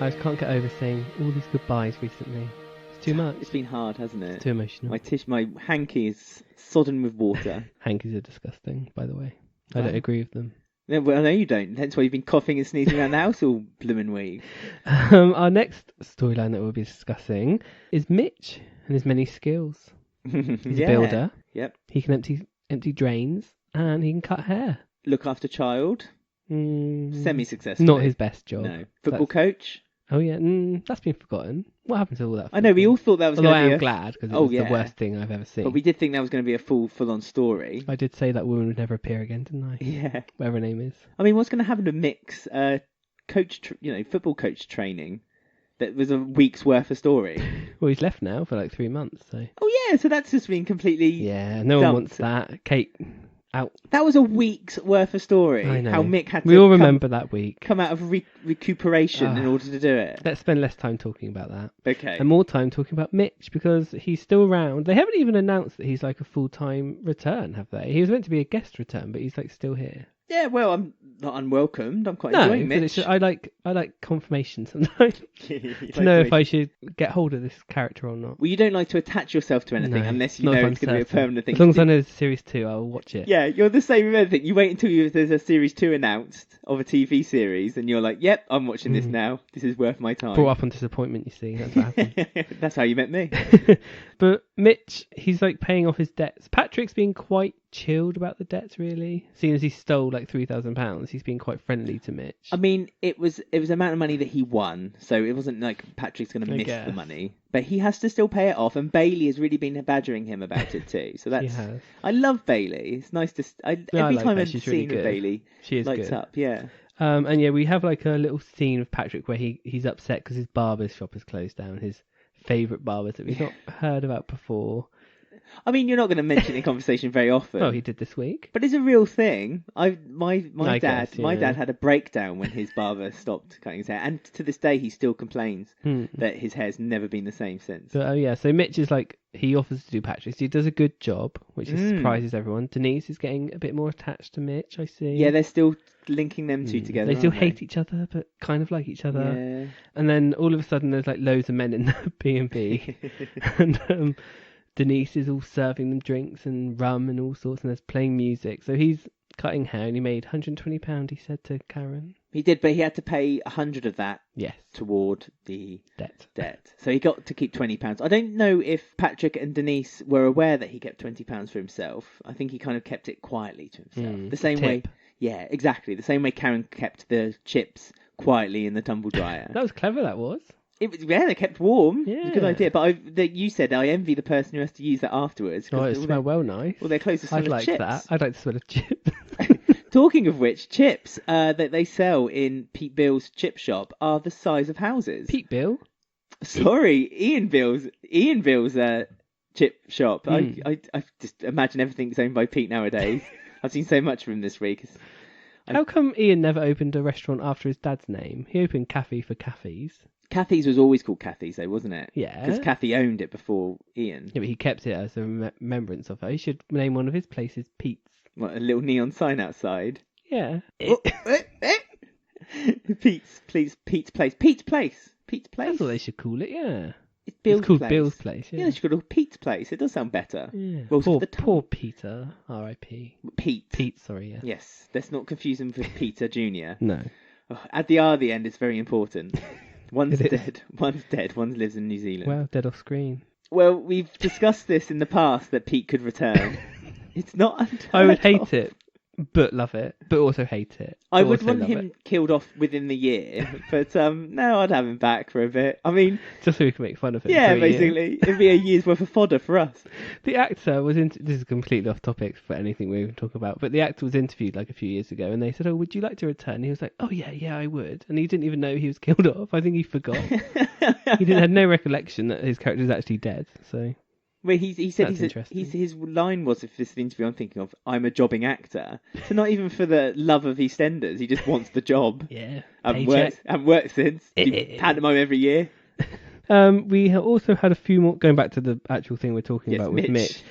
I just can't get over saying all these goodbyes recently. It's too much. It's been hard, hasn't it? It's too emotional. My hanky is sodden with water. Hankies are disgusting, by the way. I don't agree with them. No, well, no, you don't. That's why you've been coughing and sneezing around the house all bloomin' week. Our next storyline that we'll be discussing is Mitch and his many skills. He's a builder. Yep. He can empty drains and he can cut hair. Look after child. Semi-successful. Not his best job. No. Football coach. Oh yeah, that's been forgotten. What happened to all that? I know, we all thought that was going to be I am glad, because it was the worst thing I've ever seen. But we did think that was going to be a full-on story. I did say that woman would never appear again, didn't I? Yeah. Whatever her name is. I mean, what's going to happen to Mick's football coach training that was a week's worth of story? Well, he's left now for like 3 months, so... Oh yeah, so that's just been completely... Yeah, no one wants that. Kate... out. That was a week's worth of story. I know. How Mick had to we all remember that week. Come out of recuperation in order to do it. Let's spend less time talking about that. Okay. And more time talking about Mitch, because he's still around. They haven't even announced that he's like a full-time return, have they? He was meant to be a guest return, but he's like still here. Yeah, well, I'm not unwelcomed. I'm quite enjoying Mitch. I like confirmation sometimes to know if I should get hold of this character or not. Well, you don't like to attach yourself to anything unless you know it's going to be a permanent thing. As long as I know there's series 2, I'll watch it. Yeah, you're the same with everything. You wait until there's a series 2 announced of a TV series, and you're like, "Yep, I'm watching this now. This is worth my time." Brought up on disappointment, you see. That's what happened. That's how you met me. But Mitch, he's like paying off his debts. Patrick's being quite chilled about the debts, really. Seeing as he stole like £3,000, he's been quite friendly to Mitch. I mean, it was the amount of money that he won, so it wasn't like Patrick's going to miss the money. But he has to still pay it off, and Bailey has really been badgering him about it too. So that's... I love Bailey. It's nice to... every time I've seen Bailey, she lights up, yeah. And yeah, we have like a little scene of Patrick where he's upset because his barber's shop has closed down, his favourite barbers that we've not heard about before. I mean, you're not going to mention it in conversation very often. Oh, he did this week. But it's a real thing. My dad had a breakdown when his barber stopped cutting his hair, and to this day he still complains that his hair's never been the same since. So Mitch is like, he offers to do Patrick's. He does a good job, which surprises everyone. Denise is getting a bit more attached to Mitch, I see. Yeah, they're still linking them two together. They still hate each other, but kind of like each other. Yeah. And then all of a sudden there's like loads of men in the B&B. And Denise is all serving them drinks and rum and all sorts, and there's playing music. So he's cutting hair, and he made £120, he said to Karen. He did, but he had to pay 100 of that toward the debt. So he got to keep £20. I don't know if Patrick and Denise were aware that he kept £20 for himself. I think he kind of kept it quietly to himself. The same way... Yeah, exactly. The same way Karen kept the chips quietly in the tumble dryer. That was clever, that was. They kept warm. Yeah. It was a good idea. But you said I envy the person who has to use that afterwards. Oh, it smelled well nice. Well, they're close to smell of chips. I'd like to smell of chips. Talking of which, chips that they sell in Pete Bill's chip shop are the size of houses. Pete Bill? Sorry, Ian Bill's chip shop. I just imagine everything's owned by Pete nowadays. I've seen so much of him this week. How come Ian never opened a restaurant after his dad's name? He opened Cafe for Cafes. Kathy's was always called Kathy's, though, wasn't it? Yeah. Because Kathy owned it before Ian. Yeah, but he kept it as a remembrance of her. He should name one of his places Pete's. What, a little neon sign outside? Yeah. Pete's Place. Pete's Place. That's what they should call it, yeah. It's called Bill's Place, yeah. Yeah, they should call it Pete's Place. It does sound better. Yeah. Well, poor Peter, R.I.P. Pete, sorry, yeah. Yes, let's not confuse him with Peter Jr. No. Add the R at the end, it's very important. One's dead, one lives in New Zealand. Well, dead off screen. Well, we've discussed this in the past, that Pete could return. It's not unheard I would of. hate it. but love it, but also hate it. I but would also want love him it. killed off within the year, but no, I'd have him back for a bit. I mean, Just so we can make fun of it. yeah, for a year. basically, it'd be a year's worth of fodder for us. The actor was in. This is completely off topic for anything we even talk about, but the actor was interviewed like a few years ago, and they said, "Oh, would you like to return?" He was like, "Oh yeah, I would," and he didn't even know he was killed off. I think he forgot. He had no recollection that his character was actually dead. So. Well, he said That's his line was, if this is the interview I'm thinking of, I'm a jobbing actor. So not even for the love of EastEnders, he just wants the job. Yeah. I've worked since. Pantomime every year. We have also had a few more, going back to the actual thing we're talking about with Mitch.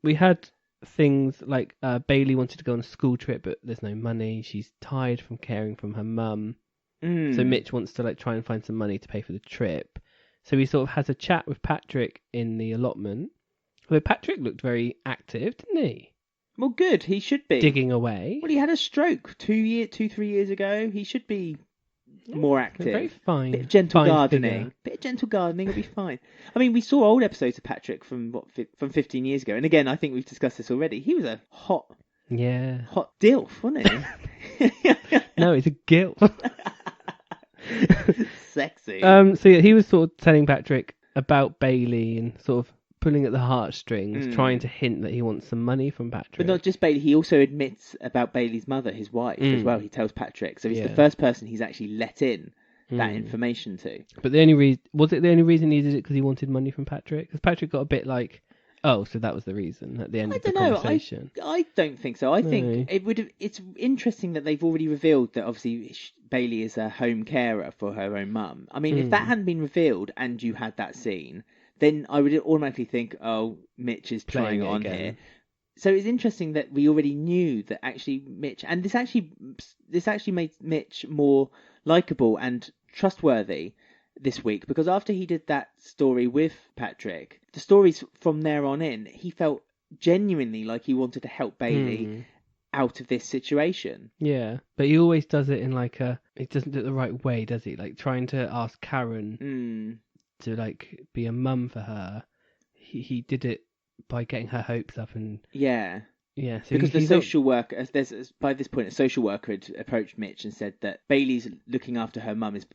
We had things like Bailey wanted to go on a school trip, but there's no money. She's tired from caring from her mum. So Mitch wants to try and find some money to pay for the trip. So he sort of has a chat with Patrick in the allotment. Although Patrick looked very active, didn't he? Well, good. He should be. Digging away. Well, he had a stroke 3 years ago. He should be more active. Very fine. Bit of gentle gardening. Figure. Bit of gentle gardening will be fine. I mean, we saw old episodes of Patrick from 15 years ago. And again, I think we've discussed this already. He was a hot dilf, wasn't he? No, it's a guilt. Sexy. So yeah, he was sort of telling Patrick about Bailey and sort of pulling at the heartstrings, trying to hint that he wants some money from Patrick. But not just Bailey, he also admits about Bailey's mother, his wife, as well. He tells Patrick. So he's the first person he's actually let in that information to. But the only reason, was it the only reason he did it because he wanted money from Patrick? Because Patrick got a bit like, oh, so that was the reason at the end of the conversation. I don't think so. I think it's interesting that they've already revealed that obviously Bailey is a home carer for her own mum. I mean, if that hadn't been revealed and you had that scene, then I would automatically think, oh, Mitch is trying on here. So it's interesting that we already knew that actually Mitch, and this actually made Mitch more likable and trustworthy this week, because after he did that story with Patrick, the stories from there on in, he felt genuinely like he wanted to help Bailey out of this situation. Yeah, but he always does it in he doesn't do it the right way, does he? Like trying to ask Karen to be a mum for her. He did it by getting her hopes up and so because the social worker, by this point, a social worker had approached Mitch and said that Bailey's looking after her mum is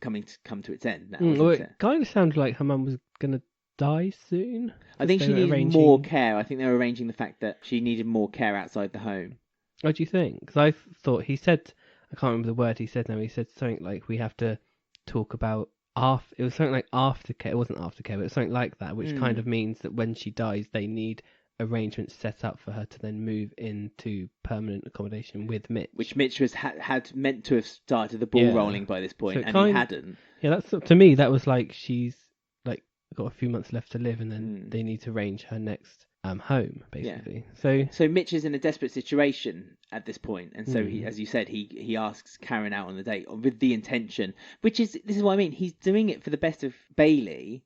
come to its end now. Well, it kind of sounded like her mum was gonna die soon. I think she needed more care. I think they were arranging the fact that she needed more care outside the home. What do you think? Because I thought he said, I can't remember the word he said now. He said something like we have to talk about it was something like aftercare. It wasn't aftercare, but it was something like that, which kind of means that when she dies, they need arrangements set up for her to then move into permanent accommodation with Mitch. Which Mitch had meant to have started the ball rolling by this point, and he hadn't. Yeah, that's to me that was like she's got a few months left to live, and then they need to arrange her next home, basically. Yeah. So Mitch is in a desperate situation at this point, and so he, as you said, he asks Karen out on the date with the intention, this is what I mean. He's doing it for the best of Bailey,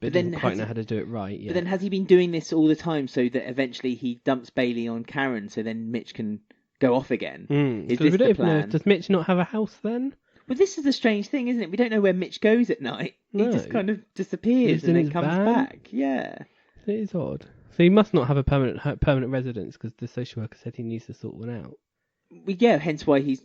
but then quite know how to do it right. Yeah. But then has he been doing this all the time so that eventually he dumps Bailey on Karen, so then Mitch can go off again? Is this the plan? Does Mitch not have a house then? Well, this is the strange thing, isn't it? We don't know where Mitch goes at night. No. He just kind of disappears and then comes back. Yeah, it is odd. So he must not have a permanent residence because the social worker said he needs to sort one out. Yeah, hence why he's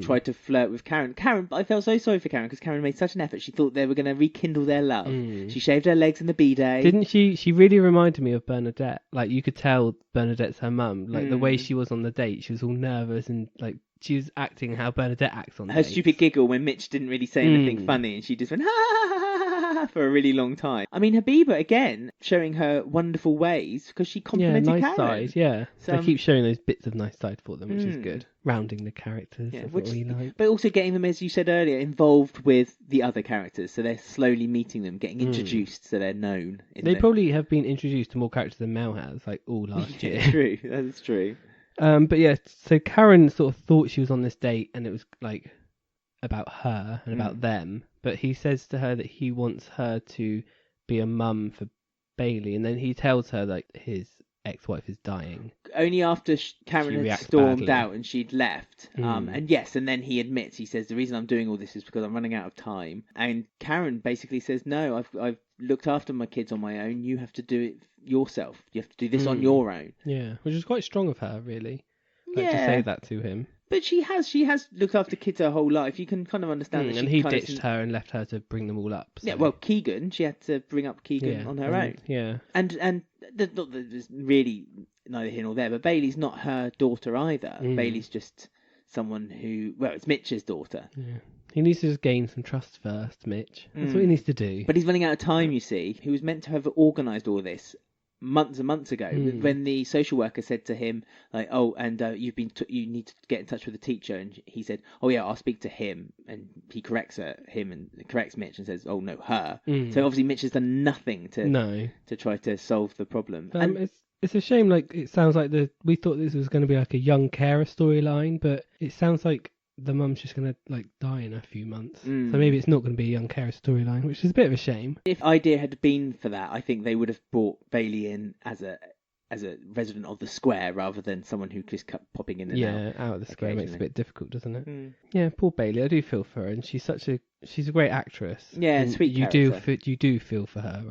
tried to flirt with Karen. I felt so sorry for Karen because Karen made such an effort. She thought they were going to rekindle their love. She shaved her legs in the B-day. Didn't she? She really reminded me of Bernadette. Like, you could tell Bernadette's her mum. Like, the way she was on the date, she was all nervous and, like, she was acting how Bernadette acts on her dates. Stupid giggle when Mitch didn't really say anything funny and she just went, ha ha ha ha, for a really long time. I mean, Habiba, again, showing her wonderful ways because she complimented Karen. Nice side, yeah. So they keep showing those bits of nice side for them, which is good. Rounding the characters, that's what we like. But also getting them, as you said earlier, involved with the other characters. So they're slowly meeting them, getting introduced so they're known. They probably have been introduced to more characters than Mel has, like all last year. True, that's true. But yeah, so Karen sort of thought she was on this date and it was like about her and about them, but he says to her that he wants her to be a mum for Bailey, and then he tells her like his ex-wife is dying. Only after Karen had stormed out and she'd left. And then he admits, he says, the reason I'm doing all this is because I'm running out of time. And Karen basically says, no, I've looked after my kids on my own. You have to do it yourself. You have to do this on your own. Yeah, which is quite strong of her, really. to say that to him. But she has looked after kids her whole life. You can kind of understand that she and he kind ditched her and left her to bring them all up. So. Yeah, well, Keegan, she had to bring up Keegan on her own. Yeah. And there's really neither here nor there, but Bailey's not her daughter either. Bailey's just someone who, well, it's Mitch's daughter. Yeah. He needs to just gain some trust first, Mitch. That's what he needs to do. But he's running out of time, you see. He was meant to have organised all this months and months ago when the social worker said to him, like, oh, and you need to get in touch with the teacher. And he said, oh, yeah, I'll speak to him. And he corrects him and corrects Mitch and says, oh, no, her. So obviously Mitch has done nothing to try to solve the problem. It's a shame, like, it sounds like we thought this was going to be like a young carer storyline, but it sounds like the mum's just going to, like, die in a few months. So maybe it's not going to be a young carer storyline, which is a bit of a shame. If idea had been for that, I think they would have brought Bailey in as a resident of the square rather than someone who just kept popping in and out. Yeah, out of the square makes it a bit difficult, doesn't it? Yeah, poor Bailey. I do feel for her, and she's a great actress. Yeah, sweet character. You do feel for her,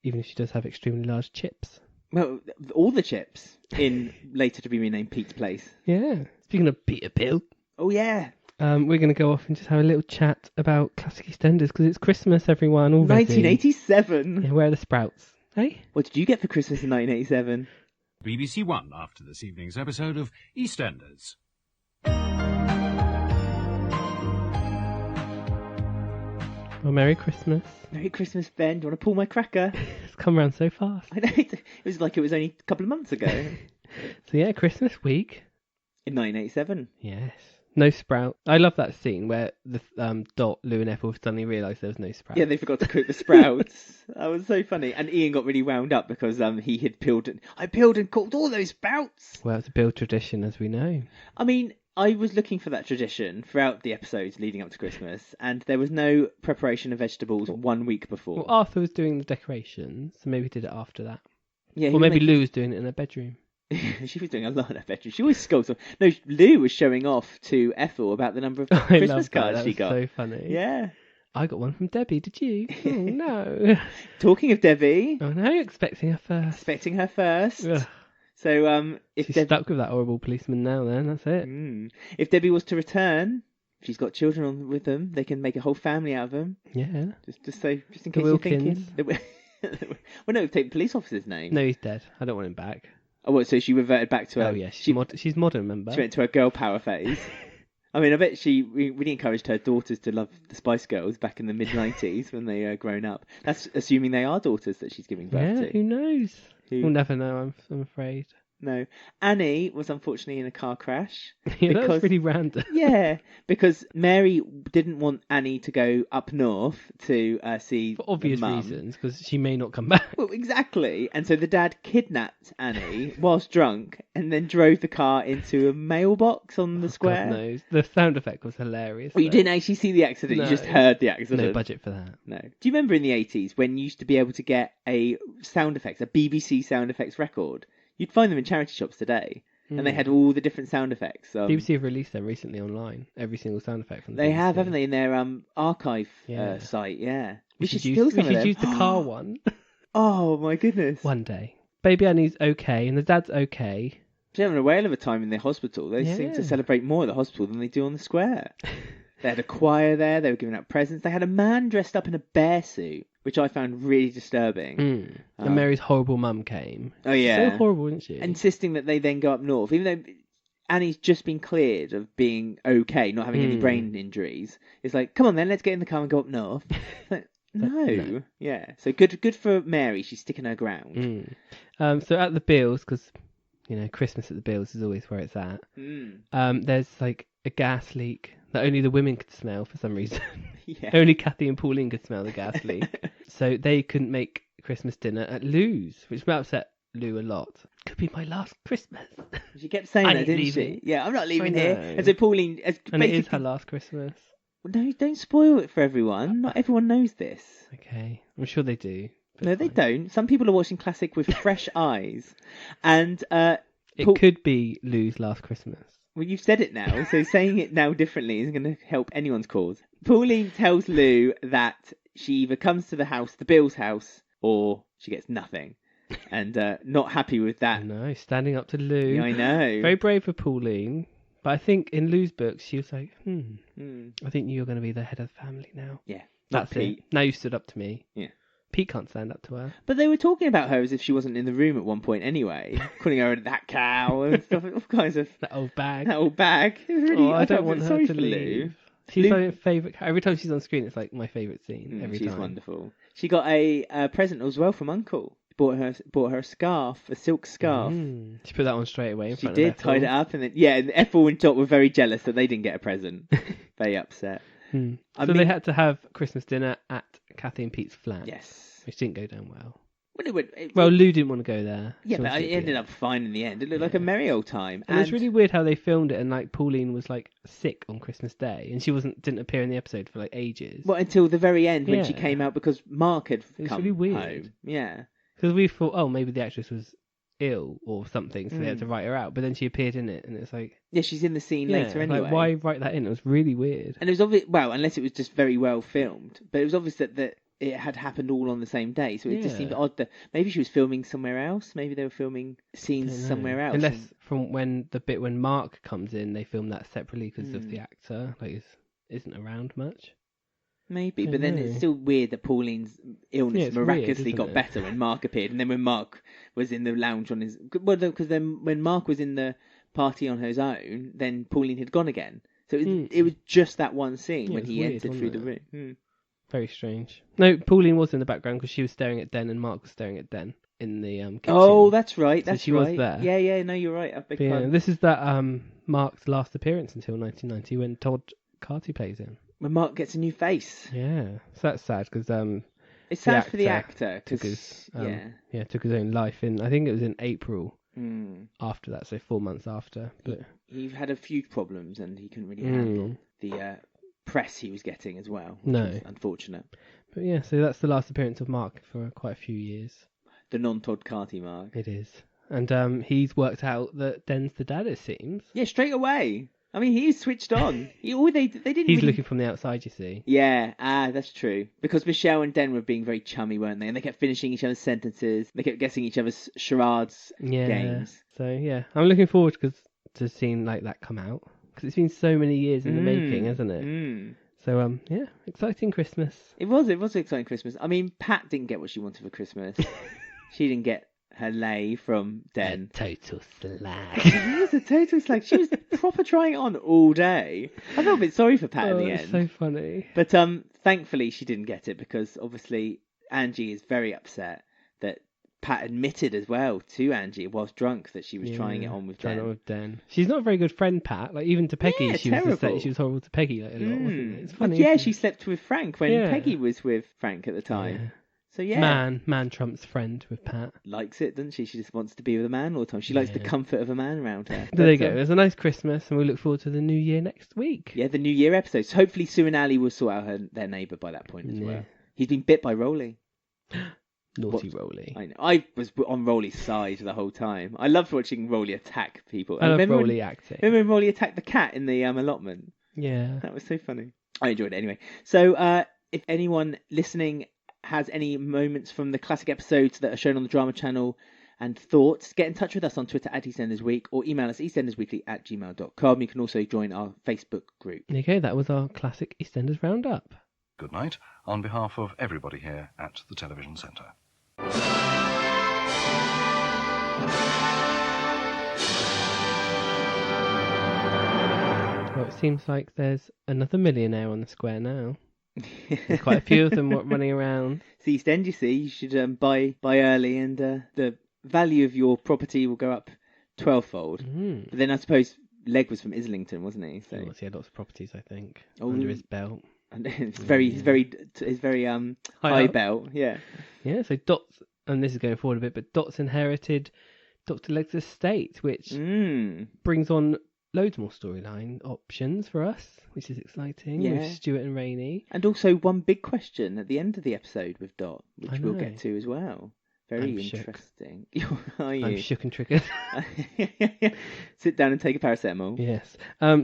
even if she does have extremely large chips. Well, all the chips in later to be renamed Pete's Place. Yeah. Speaking of Peter Pill. Oh, yeah. We're going to go off and just have a little chat about classic EastEnders because it's Christmas, everyone, already. 1987. Yeah, where are the sprouts? Hey? What did you get for Christmas in 1987? BBC One after this evening's episode of EastEnders. Well, Merry Christmas. Merry Christmas, Ben. Do you want to pull my cracker? It's come round so fast. I know. It was like it was only a couple of months ago. So, yeah, Christmas week. In 1987. Yes. No sprout. I love that scene where the Dot, Lou and Ethel suddenly realised there was no sprout. Yeah, they forgot to cook the sprouts. That was so funny. And Ian got really wound up because he had peeled and cooked all those sprouts. Well, it's a Bill tradition, as we know. I mean, I was looking for that tradition throughout the episodes leading up to Christmas, and there was no preparation of vegetables 1 week before. Well, Arthur was doing the decorations, so maybe he did it after that. Yeah, or maybe Lou was doing it in her bedroom. She was doing a lot in her bedroom. She always scolds. No, Lou was showing off to Ethel about the number of Christmas cards she got. So funny. Yeah. I got one from Debbie, did you? Oh, no. Talking of Debbie. Oh, no, expecting her first. Ugh. So, if she's stuck with that horrible policeman now, then, that's it. If Debbie was to return, she's got children with them, they can make a whole family out of them. Yeah. Just in case you're thinking. Well, no, take the police officer's name. No, he's dead. I don't want him back. Oh, what, so she reverted back to her... Oh, yeah, she's modern, remember? She went to her girl power phase. I mean, I bet she really encouraged her daughters to love the Spice Girls back in the mid-90s when they grown up. That's assuming they are daughters that she's giving birth to. Yeah, who knows? We'll never know, I'm afraid. No. Annie was unfortunately in a car crash. Yeah, that was really random. Yeah, because Mary didn't want Annie to go up north to see for obvious reasons, because she may not come back. Well, exactly. And so the dad kidnapped Annie whilst drunk and then drove the car into a mailbox on the square. God knows. The sound effect was hilarious. Well, you didn't actually see the accident, you just heard the accident. No budget for that. No. Do you remember in the 80s when you used to be able to get a sound effects, a BBC sound effects record? You'd find them in charity shops today, and they had all the different sound effects. BBC have released them recently online, every single sound effect from the They BBC. have, haven't they, in their archive site, yeah. We should use the car one. Oh, my goodness. One day. Baby Annie's okay, and the dad's okay. She's having a whale of a time in the hospital. They seem to celebrate more at the hospital than they do on the square. They had a choir there, they were giving out presents. They had a man dressed up in a bear suit, which I found really disturbing. And Mary's horrible mum came. Oh, yeah. So horrible, isn't she? Insisting that they then go up north, even though Annie's just been cleared of being okay, not having any brain injuries. It's like, come on then, let's get in the car and go up north. Like, no. Yeah. So good for Mary. She's sticking her ground. So at the Beals, because, Christmas at the Beals is always where it's at. There's like a gas leak that only the women could smell for some reason. Yeah. Only Kathy and Pauline could smell the gas leak. So they couldn't make Christmas dinner at Lou's, which might upset Lou a lot. Could be my last Christmas. She kept saying that, didn't she? Yeah, I'm not leaving here. And so Pauline... And it is her last Christmas. No, don't spoil it for everyone. Not everyone knows this. Okay. I'm sure they do. No, they don't. Some people are watching Classic with fresh eyes. And... it could be Lou's last Christmas. Well, you've said it now, so saying it now differently isn't going to help anyone's cause. Pauline tells Lou that she either comes to the Beals' house, or she gets nothing. and not happy with that. No, standing up to Lou. Yeah, I know. Very brave for Pauline. But I think in Lou's books, she was like, I think you're going to be the head of the family now. Yeah. That's Pete. it. Now you stood up to me. Yeah. Pete can't stand up to her. But they were talking about her as if she wasn't in the room at one point anyway, calling her that cow and stuff, all kinds of... That old bag. That old bag. It was really, I don't want her to for leave. Lou. She's my favourite. Every time she's on screen, it's like my favourite scene. Every time. She's wonderful. She got a present as well from Uncle. Bought her a scarf, a silk scarf. She put that on straight away. She did, tied it up, and then and Ethel and Dot were very jealous that they didn't get a present. Very upset. So they had to have Christmas dinner at Kathy and Pete's flat. Yes, which didn't go down well. Well, Lou didn't want to go there. Yeah, but it ended up fine in the end. It looked like a merry old time. And it's really weird how they filmed it, and like Pauline was like sick on Christmas Day, and she didn't appear in the episode for like ages. Well, until the very end when she came out because Mark had come really weird. home. Yeah, because we thought, maybe the actress was ill or something, so they had to write her out. But then she appeared in it, and it's like, she's in the scene later anyway. Like, why write that in? It was really weird. And it was obvious. Well, unless it was just very well filmed, but it was obvious that it had happened all on the same day, so it just seemed odd that maybe she was filming somewhere else. Maybe they were filming scenes somewhere else. Unless from the bit when Mark comes in, they film that separately because of the actor isn't around much. Maybe, but then it's still weird that Pauline's illness miraculously got better when Mark appeared, and then when Mark was in the lounge on his... Well, because then when Mark was in the party on his own, then Pauline had gone again. So it was just that one scene when he entered through the room. Very strange. No, Pauline was in the background because she was staring at Den, and Mark was staring at Den in the kitchen. Oh, that's right. So she was there. Yeah. No, you're right. I beg your pardon. This is that Mark's last appearance until 1990 when Todd Carty plays him. When Mark gets a new face. Yeah, so that's sad because it's sad for the actor. Took his own life in. I think it was in April. After that, so 4 months after. But he had a few problems and he couldn't really handle the press he was getting as well. Which was unfortunate. But yeah, so that's the last appearance of Mark for quite a few years. The non-Todd Carty Mark. It is. And he's worked out that Den's the dad, it seems. Yeah, straight away. I mean, he's switched on. They didn't. He's looking from the outside, you see. Yeah, that's true. Because Michelle and Den were being very chummy, weren't they? And they kept finishing each other's sentences. They kept guessing each other's charades games. So yeah, I'm looking forward to seeing like that come out because it's been so many years in the making, hasn't it? So exciting Christmas. It was exciting Christmas. I mean, Pat didn't get what she wanted for Christmas. She didn't get her lay from Den. A total slag. It was a total slag. She was proper trying it on all day. I felt a bit sorry for Pat in the end. It's so funny. But thankfully she didn't get it because obviously Angie is very upset that Pat admitted as well to Angie whilst drunk that she was trying it on with Den. She's not a very good friend, Pat. Like even to Peggy, she was horrible to Peggy like, a lot, wasn't it? It's funny. She slept with Frank when Peggy was with Frank at the time. Yeah. So man trumps friend with Pat. Likes it, doesn't she? She just wants to be with a man all the time. She likes the comfort of a man around her. There you go. There's a nice Christmas, and we look forward to the New Year next week. Yeah, the New Year episodes. Hopefully Sue and Ali will sort out their neighbour by that point as well. He's been bit by Rolly. Naughty Rolly. I know. I was on Rolly's side the whole time. I loved watching Rolly attack people. I love Rolly acting. Remember when Rolly attacked the cat in the allotment? Yeah. That was so funny. I enjoyed it anyway. So if anyone listening has any moments from the classic episodes that are shown on the drama channel and thoughts, get in touch with us on Twitter at EastEndersWeek or email us eastendersweekly@gmail.com. You can also join our Facebook group. Okay, that was our classic EastEnders roundup. Good night on behalf of everybody here at the Television Centre. Well, it seems like there's another millionaire on the square now. There's quite a few of them running around. It's East End, you see. You should buy early, and the value of your property will go up 12-fold. But then I suppose Legg was from Islington, wasn't he? So he had lots of properties, I think, under his belt. And it's very high belt. Yeah. Yeah. So Dot's, and this is going forward a bit, but Dot's inherited Dr. Legg's estate, which brings on loads more storyline options for us, which is exciting, with Stuart and Rainey. And also one big question at the end of the episode with Dot, which we'll get to as well. Very interesting. Are you? I'm shook and triggered. Sit down and take a paracetamol. Yes.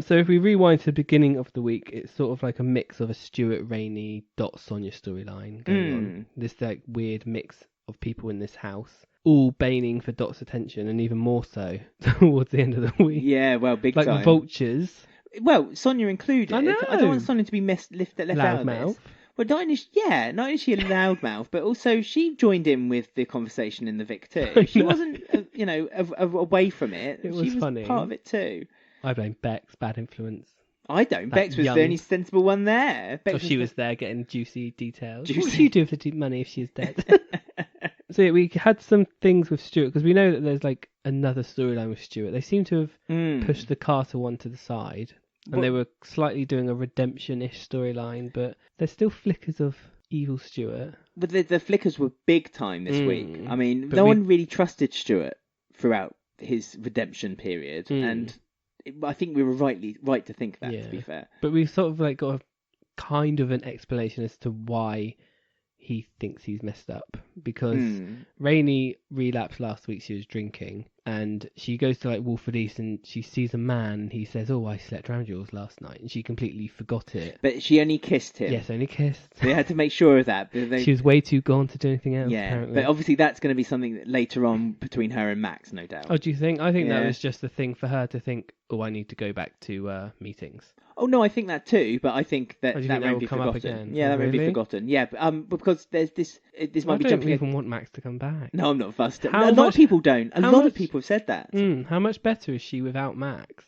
So if we rewind to the beginning of the week, it's sort of like a mix of a Stuart, Rainey, Dot, Sonia storyline going on. This like weird mix of people in this house. all baining for Dot's attention, and even more so towards the end of the week. Yeah, well, big like time. vultures. Well, Sonia included. I know. I don't want Sonia to be left out of this. Well, not only is she a loudmouth, but also she joined in with the conversation in the Vic too. She wasn't, away from it. It was funny. Part of it too. I blame Bex, bad influence. I don't. Bex was the only sensible one there. She was there getting juicy details. What would you do with the money if she's dead? So yeah, we had some things with Stuart, because we know that there's like another storyline with Stuart. They seem to have pushed the Carter one to the side, and they were slightly doing a redemption-ish storyline, but there's still flickers of evil Stuart. But the flickers were big time this week. I mean, no one really trusted Stuart throughout his redemption period, and I think we were right to think that, to be fair. But we've sort of like got a kind of an explanation as to why he thinks he's messed up, because Rainey relapsed last week. She was drinking, and she goes to like Walford East, and she sees a man, and he says, "Oh, I slept around yours last night," and she completely forgot it. But she only kissed him. Yes, only kissed. They had to make sure of that. She was way too gone to do anything else. Yeah, apparently. But obviously that's going to be something that later on between her and Max, no doubt. Oh, do you think? I think that was just a thing for her to think, "Oh, I need to go back to meetings." Oh no, I think that too, but I think that won't be come up forgotten. again? Yeah, that won't be forgotten. Yeah, because there's this. This might be jumping. I don't even want Max to come back. No, I'm not fussed. A lot of people don't. A lot of people have said that. How much better is she without Max?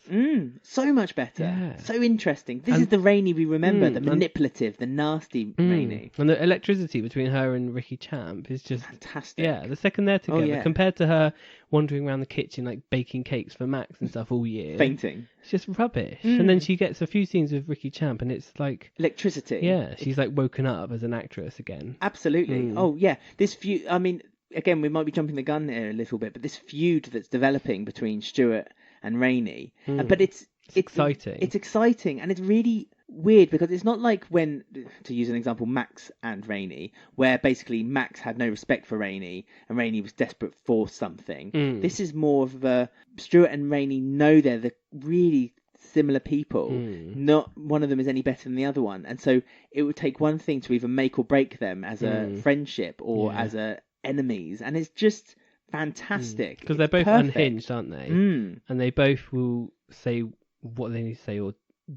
So much better. Yeah. So interesting. This is the Rainey we remember. The manipulative, the nasty Rainey. And the electricity between her and Ricky Champ is just fantastic. Yeah, the second they're together, compared to her wandering around the kitchen like baking cakes for Max and stuff all year, fainting. It's just rubbish. And then she gets a few scenes with Ricky Champ, and it's like electricity. Yeah, she's like woken up as an actress again. Absolutely. Oh yeah, this feud. I mean, again, we might be jumping the gun here a little bit, but this feud that's developing between Stuart and Rainey, but it's exciting. It's exciting, and it's really weird because it's not like when, to use an example, Max and Rainey, where basically Max had no respect for Rainey and Rainey was desperate for something. This is more of a Stuart and Rainey know they're the really similar people. Not one of them is any better than the other one, and so it would take one thing to either make or break them as a friendship or as a enemies, and it's just fantastic because they're both unhinged, aren't they? And they both will say what they need to say or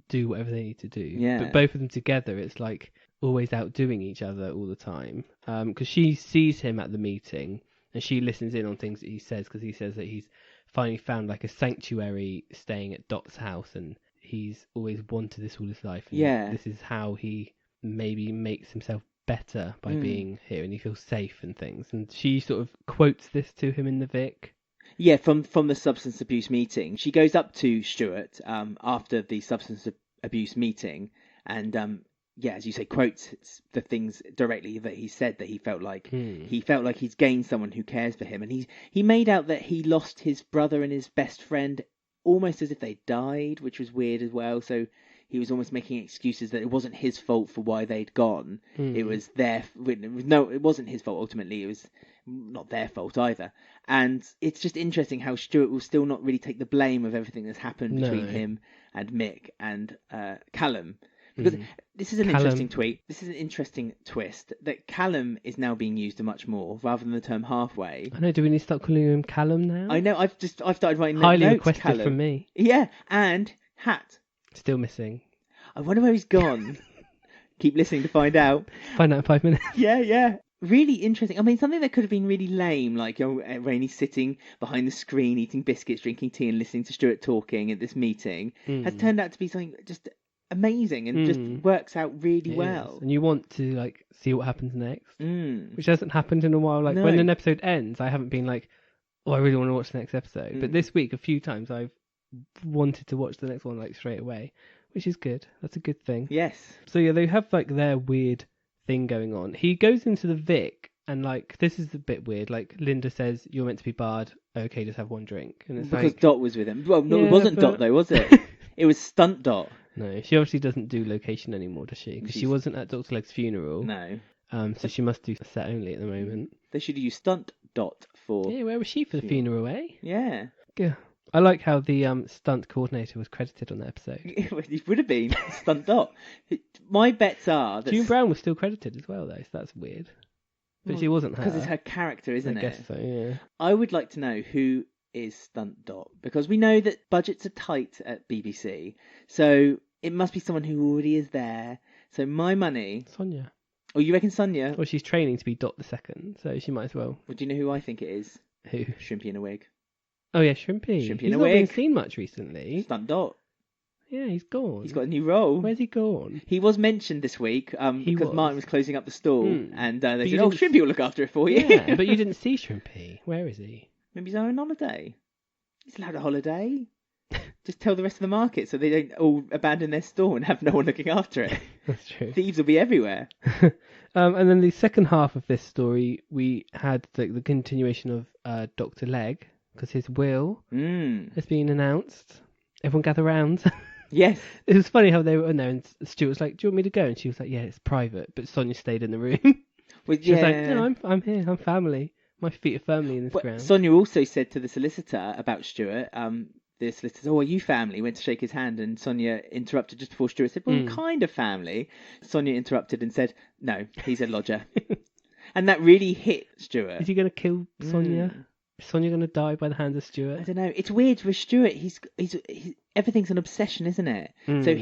do whatever they need to do. But both of them together, it's like always outdoing each other all the time. Because she sees him at the meeting and she listens in on things that he says, because he says that he's finally found like a sanctuary staying at Dot's house, and he's always wanted this all his life. And this is how he maybe makes himself better by being here, and he feels safe and things. And she sort of quotes this to him in the Vic. Yeah, from the substance abuse meeting. She goes up to Stuart after the substance abuse meeting and, as you say, quotes the things directly that he said, that he felt like he's gained someone who cares for him. And he made out that he lost his brother and his best friend almost as if they died, which was weird as well. So he was almost making excuses that it wasn't his fault for why they'd gone. It was it wasn't his fault ultimately. It was not their fault either. And it's just interesting how Stuart will still not really take the blame of everything that's happened between him and Mick and Callum. Because this is an interesting tweet. This is an interesting twist that Callum is now being used much more rather than the term halfway. I know. Do we need to start calling him Callum now? I know. I've started writing highly notes. Requested Callum. from me. Yeah, and Hat. Still missing. I wonder where he's gone. Keep listening to find out. Find out in 5 minutes. Yeah. Really interesting. I mean, something that could have been really lame, like Rainey sitting behind the screen, eating biscuits, drinking tea, and listening to Stuart talking at this meeting, has turned out to be something just amazing and just works out really well. And you want to like see what happens next, which hasn't happened in a while. Like when an episode ends, I haven't been like, oh, I really want to watch the next episode. But this week, a few times, I've wanted to watch the next one like straight away, which is good. That's a good thing. Yes. So yeah, they have like their weird thing going on. He goes into the Vic and like this is a bit weird. Like Linda says, "You're meant to be barred. Okay, just have one drink." And it's because like, Dot was with him. Well, no, it wasn't Dot though, was it? It was Stunt Dot. No, she obviously doesn't do location anymore, does she? Because she wasn't at Dr. Leg's funeral. No. So she must do set only at the moment. They should use Stunt Dot for. Yeah, where was she for the funeral? Yeah. Yeah. I like how the stunt coordinator was credited on the episode. It would have been Stunt Dot. My bets are that June Brown was still credited as well, though, so that's weird. But she wasn't her. Because it's her character, isn't it? I guess so, yeah. I would like to know who is Stunt Dot, because we know that budgets are tight at BBC, so it must be someone who already is there. So my money... Sonia. Oh, you reckon Sonia? Well, she's training to be Dot the second, so she might as well. Well, do you know who I think it is? Who? Shrimpy in a wig. Oh, yeah, Shrimpy. Shrimpy He's in a not been wig. seen much recently. Stunt Dot. Yeah, he's gone. He's got a new role. Where's he gone? He was mentioned this week because Martin was closing up the stall, and they said, "Oh, Shrimpy will look after it for you." Yeah, but you didn't see Shrimpy. Where is he? Maybe he's on holiday. He's allowed a holiday. Just tell the rest of the market so they don't all abandon their store and have no one looking after it. That's true. Thieves will be everywhere. And then the second half of this story, we had the continuation of Dr. Legg, because his will has been announced. Everyone gather round. Yes. It was funny how they were in there and Stuart was like, "Do you want me to go?" And she was like, "Yeah, it's private." But Sonia stayed in the room. Well, She was like, "No, I'm here. I'm family. My feet are firmly in this ground." Sonia also said to the solicitor about Stuart, the solicitor said, "Oh, are you family?" Went to shake his hand, and Sonia interrupted just before Stuart said, "Well, I'm kind of family." Sonia interrupted and said, "No, he's a lodger." And that really hit Stuart. Is he going to kill Sonia? Is Sonia going to die by the hands of Stuart? I don't know. It's weird with Stuart. He's everything's an obsession, isn't it? So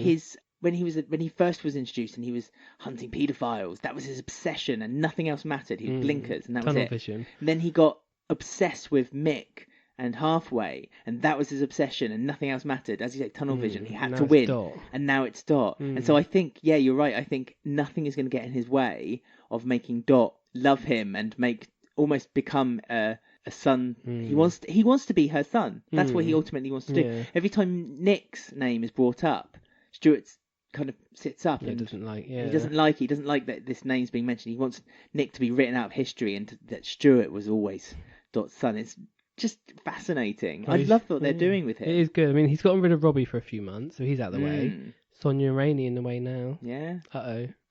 when he first was introduced and he was hunting paedophiles, that was his obsession, and nothing else mattered. He was blinkers, and that was Tunnel it. vision. And then he got obsessed with Mick and Halfway, and that was his obsession, and nothing else mattered. As you say, tunnel vision. He had to win, and now it's Dot. And so I think, yeah, you're right. I think nothing is going to get in his way of making Dot love him and almost become a son. He wants to be her son. That's what he ultimately wants to do. Yeah. Every time Nick's name is brought up, Stuart kind of sits up and he doesn't like that this name's being mentioned. He wants Nick to be written out of history, and that Stuart was always Dot's son. It's just fascinating. I love what they're doing with him. It is good. I mean, he's gotten rid of Robbie for a few months, so he's out of the way. Sonia and Rainey in the way now. Yeah.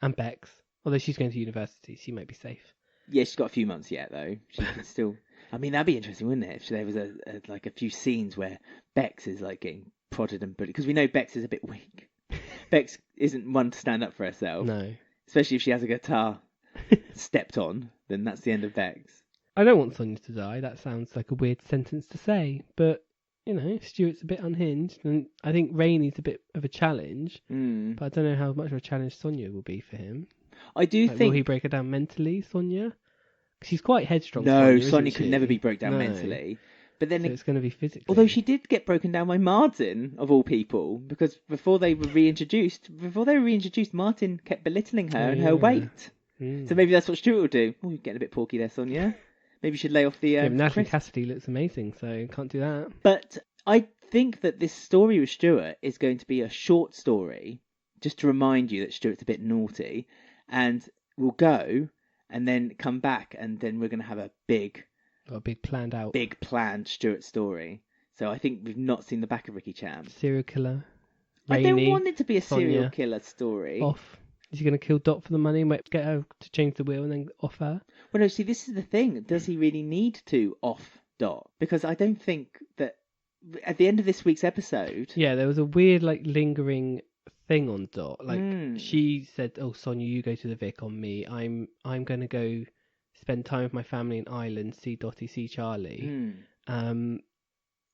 And Bex. Although she's going to university, she might be safe. Yeah, she's got a few months yet, though. She can still... I mean, that'd be interesting, wouldn't it? If there was a few scenes where Bex is like getting prodded and bullied. Because we know Bex is a bit weak. Bex isn't one to stand up for herself. No. Especially if she has a guitar stepped on, then that's the end of Bex. I don't want Sonia to die. That sounds like a weird sentence to say. But, you know, Stuart's a bit unhinged. And I think Rainey's a bit of a challenge. But I don't know how much of a challenge Sonia will be for him. I do think... Will he break her down mentally, Sonia? She's quite headstrong. No, Sonia could never be broken down mentally. But then it's going to be physically. Although she did get broken down by Martin, of all people, because before they were reintroduced, Martin kept belittling her and her weight. So maybe that's what Stuart will do. Oh, you're getting a bit porky there, Sonia. Maybe you should lay off the... Natalie Cassidy looks amazing, so can't do that. But I think that this story with Stuart is going to be a short story, just to remind you that Stuart's a bit naughty, and we'll go and then come back, and then we're going to have a big planned Stuart story. So I think we've not seen the back of Ricky Cham. Serial killer. Rainey, I don't want it to be a serial killer story. Off. Is he going to kill Dot for the money and get her to change the will and then off her? Well, no, see, this is the thing. Does he really need to off Dot? Because I don't think that at the end of this week's episode... Yeah, there was a weird, lingering thing on Dot. She said, "Oh, Sonia, you go to the Vic on me. I'm going to go spend time with my family in Ireland, see Dottie, see Charlie." And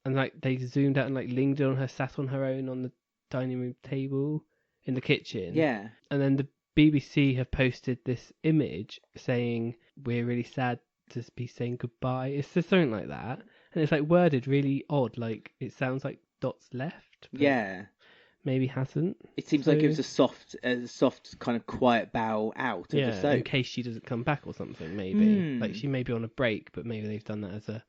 they zoomed out and lingered on her, sat on her own on the dining room table in the kitchen. Yeah. And then the BBC have posted this image saying, "We're really sad to be saying goodbye." It's just something like that, and it's worded really odd. It sounds like Dot's left. Yeah. Maybe hasn't. It seems like it was a soft kind of quiet bow out of the soap. In case she doesn't come back or something, maybe. She may be on a break, but maybe they've done that as a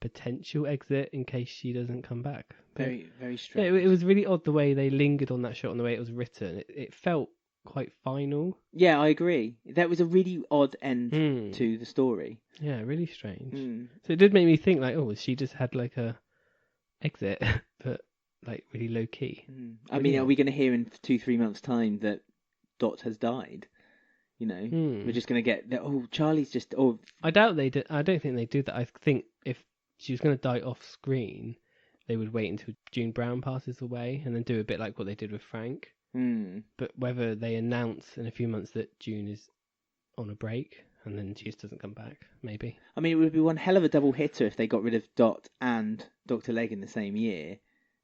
potential exit in case she doesn't come back. Very, very strange. Yeah, it was really odd the way they lingered on that shot and the way it was written. It felt quite final. Yeah, I agree. That was a really odd end to the story. Yeah, really strange. So it did make me think she just had a exit, but really low key. I mean, are we going to hear in 2-3 months' time that Dot has died? You know, we're just going to get that. Oh, Charlie's just. Oh, I doubt they did. I don't think they do that. I think if she was going to die off screen, they would wait until June Brown passes away and then do a bit like what they did with Frank. But whether they announce in a few months that June is on a break, and then she just doesn't come back. Maybe. I mean, it would be one hell of a double hitter if they got rid of Dot and Dr. Legg in the same year,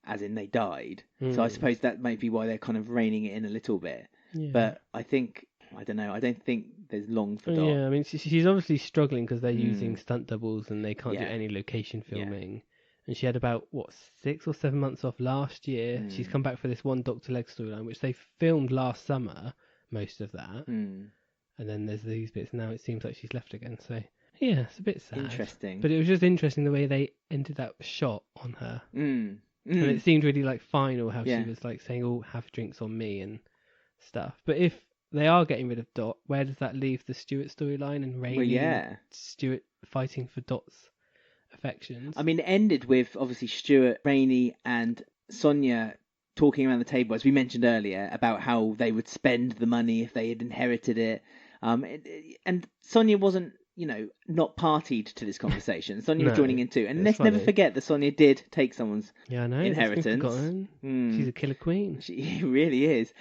as in they died. So I suppose that might be why they're kind of reining it in a little bit. Yeah. But I don't know. I don't think there's long for Dot. Yeah, I mean, she's obviously struggling because they're using stunt doubles and they can't do any location filming. Yeah. And she had about, 6 or 7 months off last year. She's come back for this one Dr. Legg storyline, which they filmed last summer, most of that. And then there's these bits. Now it seems like she's left again. So, yeah, it's a bit sad. Interesting. But it was just interesting the way they ended that shot on her. And it seemed really, like, final how she was, like, saying, oh, have drinks on me and stuff. But if they are getting rid of Dot, where does that leave the Stuart storyline and Rainey and Stuart fighting for Dot's affections? I mean, it ended with, obviously, Stuart, Rainey and Sonia talking around the table, as we mentioned earlier, about how they would spend the money if they had inherited it. And Sonia wasn't, not partied to this conversation. Sonia was joining in too. And let's never forget that Sonia did take someone's inheritance. She's a killer queen. She really is.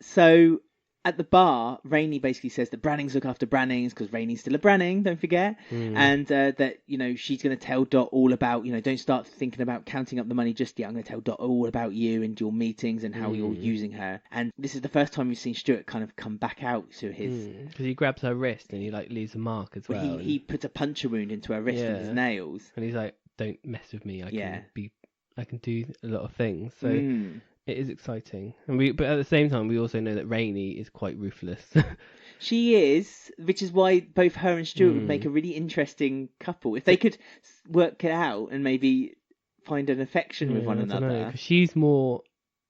So at the bar, Rainey basically says that Brannings look after Brannings because Rainey's still a Branning, don't forget. And that, she's going to tell Dot all about, don't start thinking about counting up the money just yet. I'm going to tell Dot all about you and your meetings and how you're using her. And this is the first time we've seen Stuart kind of come back out to his... Because he grabs her wrist and he, leaves a mark as well. He puts a puncture wound into her wrist with his nails. And he's like, don't mess with me. I can do a lot of things. So... It is exciting, but at the same time, we also know that Rainey is quite ruthless. She is, which is why both her and Stuart would make a really interesting couple if they could work it out and maybe find an affection with one another. 'Cause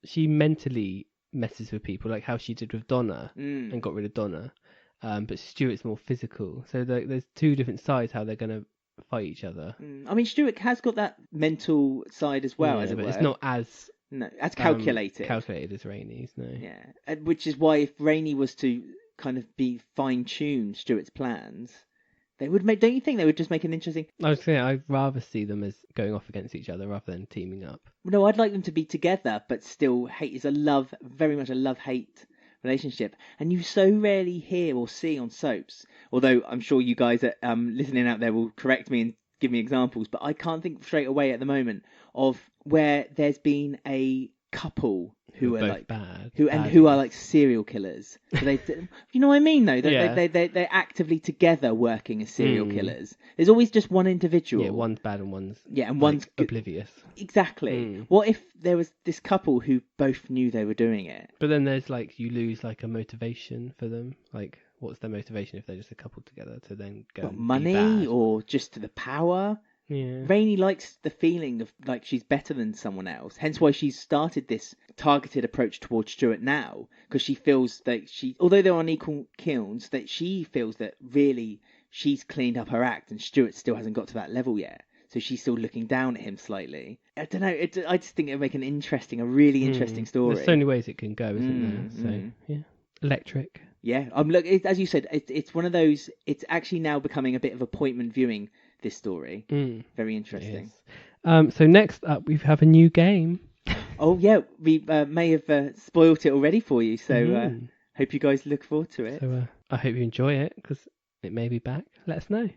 she mentally messes with people, like how she did with Donna and got rid of Donna. But Stuart's more physical, so there's two different sides how they're going to fight each other. I mean, Stuart has got that mental side as well, as it were. But it's not as... No, as calculated. Calculated as Rainey's, no. Yeah, which is why if Rainey was to kind of be fine-tuned Stuart's plans, they would make. Don't you think they would just make an interesting? I was saying I'd rather see them as going off against each other rather than teaming up. No, I'd like them to be together, but still hate is very much a love-hate relationship, and you so rarely hear or see on soaps. Although I'm sure you guys that listening out there will correct me and give me examples, but I can't think straight away at the moment of where there's been a couple who are like bad, who are like serial killers. So you know what I mean? Though they're actively together working as serial killers. There's always just one individual. Yeah, one's bad and one's one's oblivious. Exactly. What if there was this couple who both knew they were doing it? But then there's you lose a motivation for them. What's their motivation if they're just a couple together to then go? Money or just the power? Yeah. Rainey likes the feeling of she's better than someone else. Hence why she's started this targeted approach towards Stuart now, because she feels that although they're on equal keels, that she feels that really she's cleaned up her act and Stuart still hasn't got to that level yet. So she's still looking down at him slightly. I don't know. I just think it would make a really interesting story. There's so many ways it can go, isn't there? So yeah, electric. Yeah, look, as you said, it's one of those. It's actually now becoming a bit of appointment viewing. This story, very interesting. Yes. So next up, we have a new game. Oh yeah, we may have spoilt it already for you. So hope you guys look forward to it. So I hope you enjoy it because it may be back. Let us know.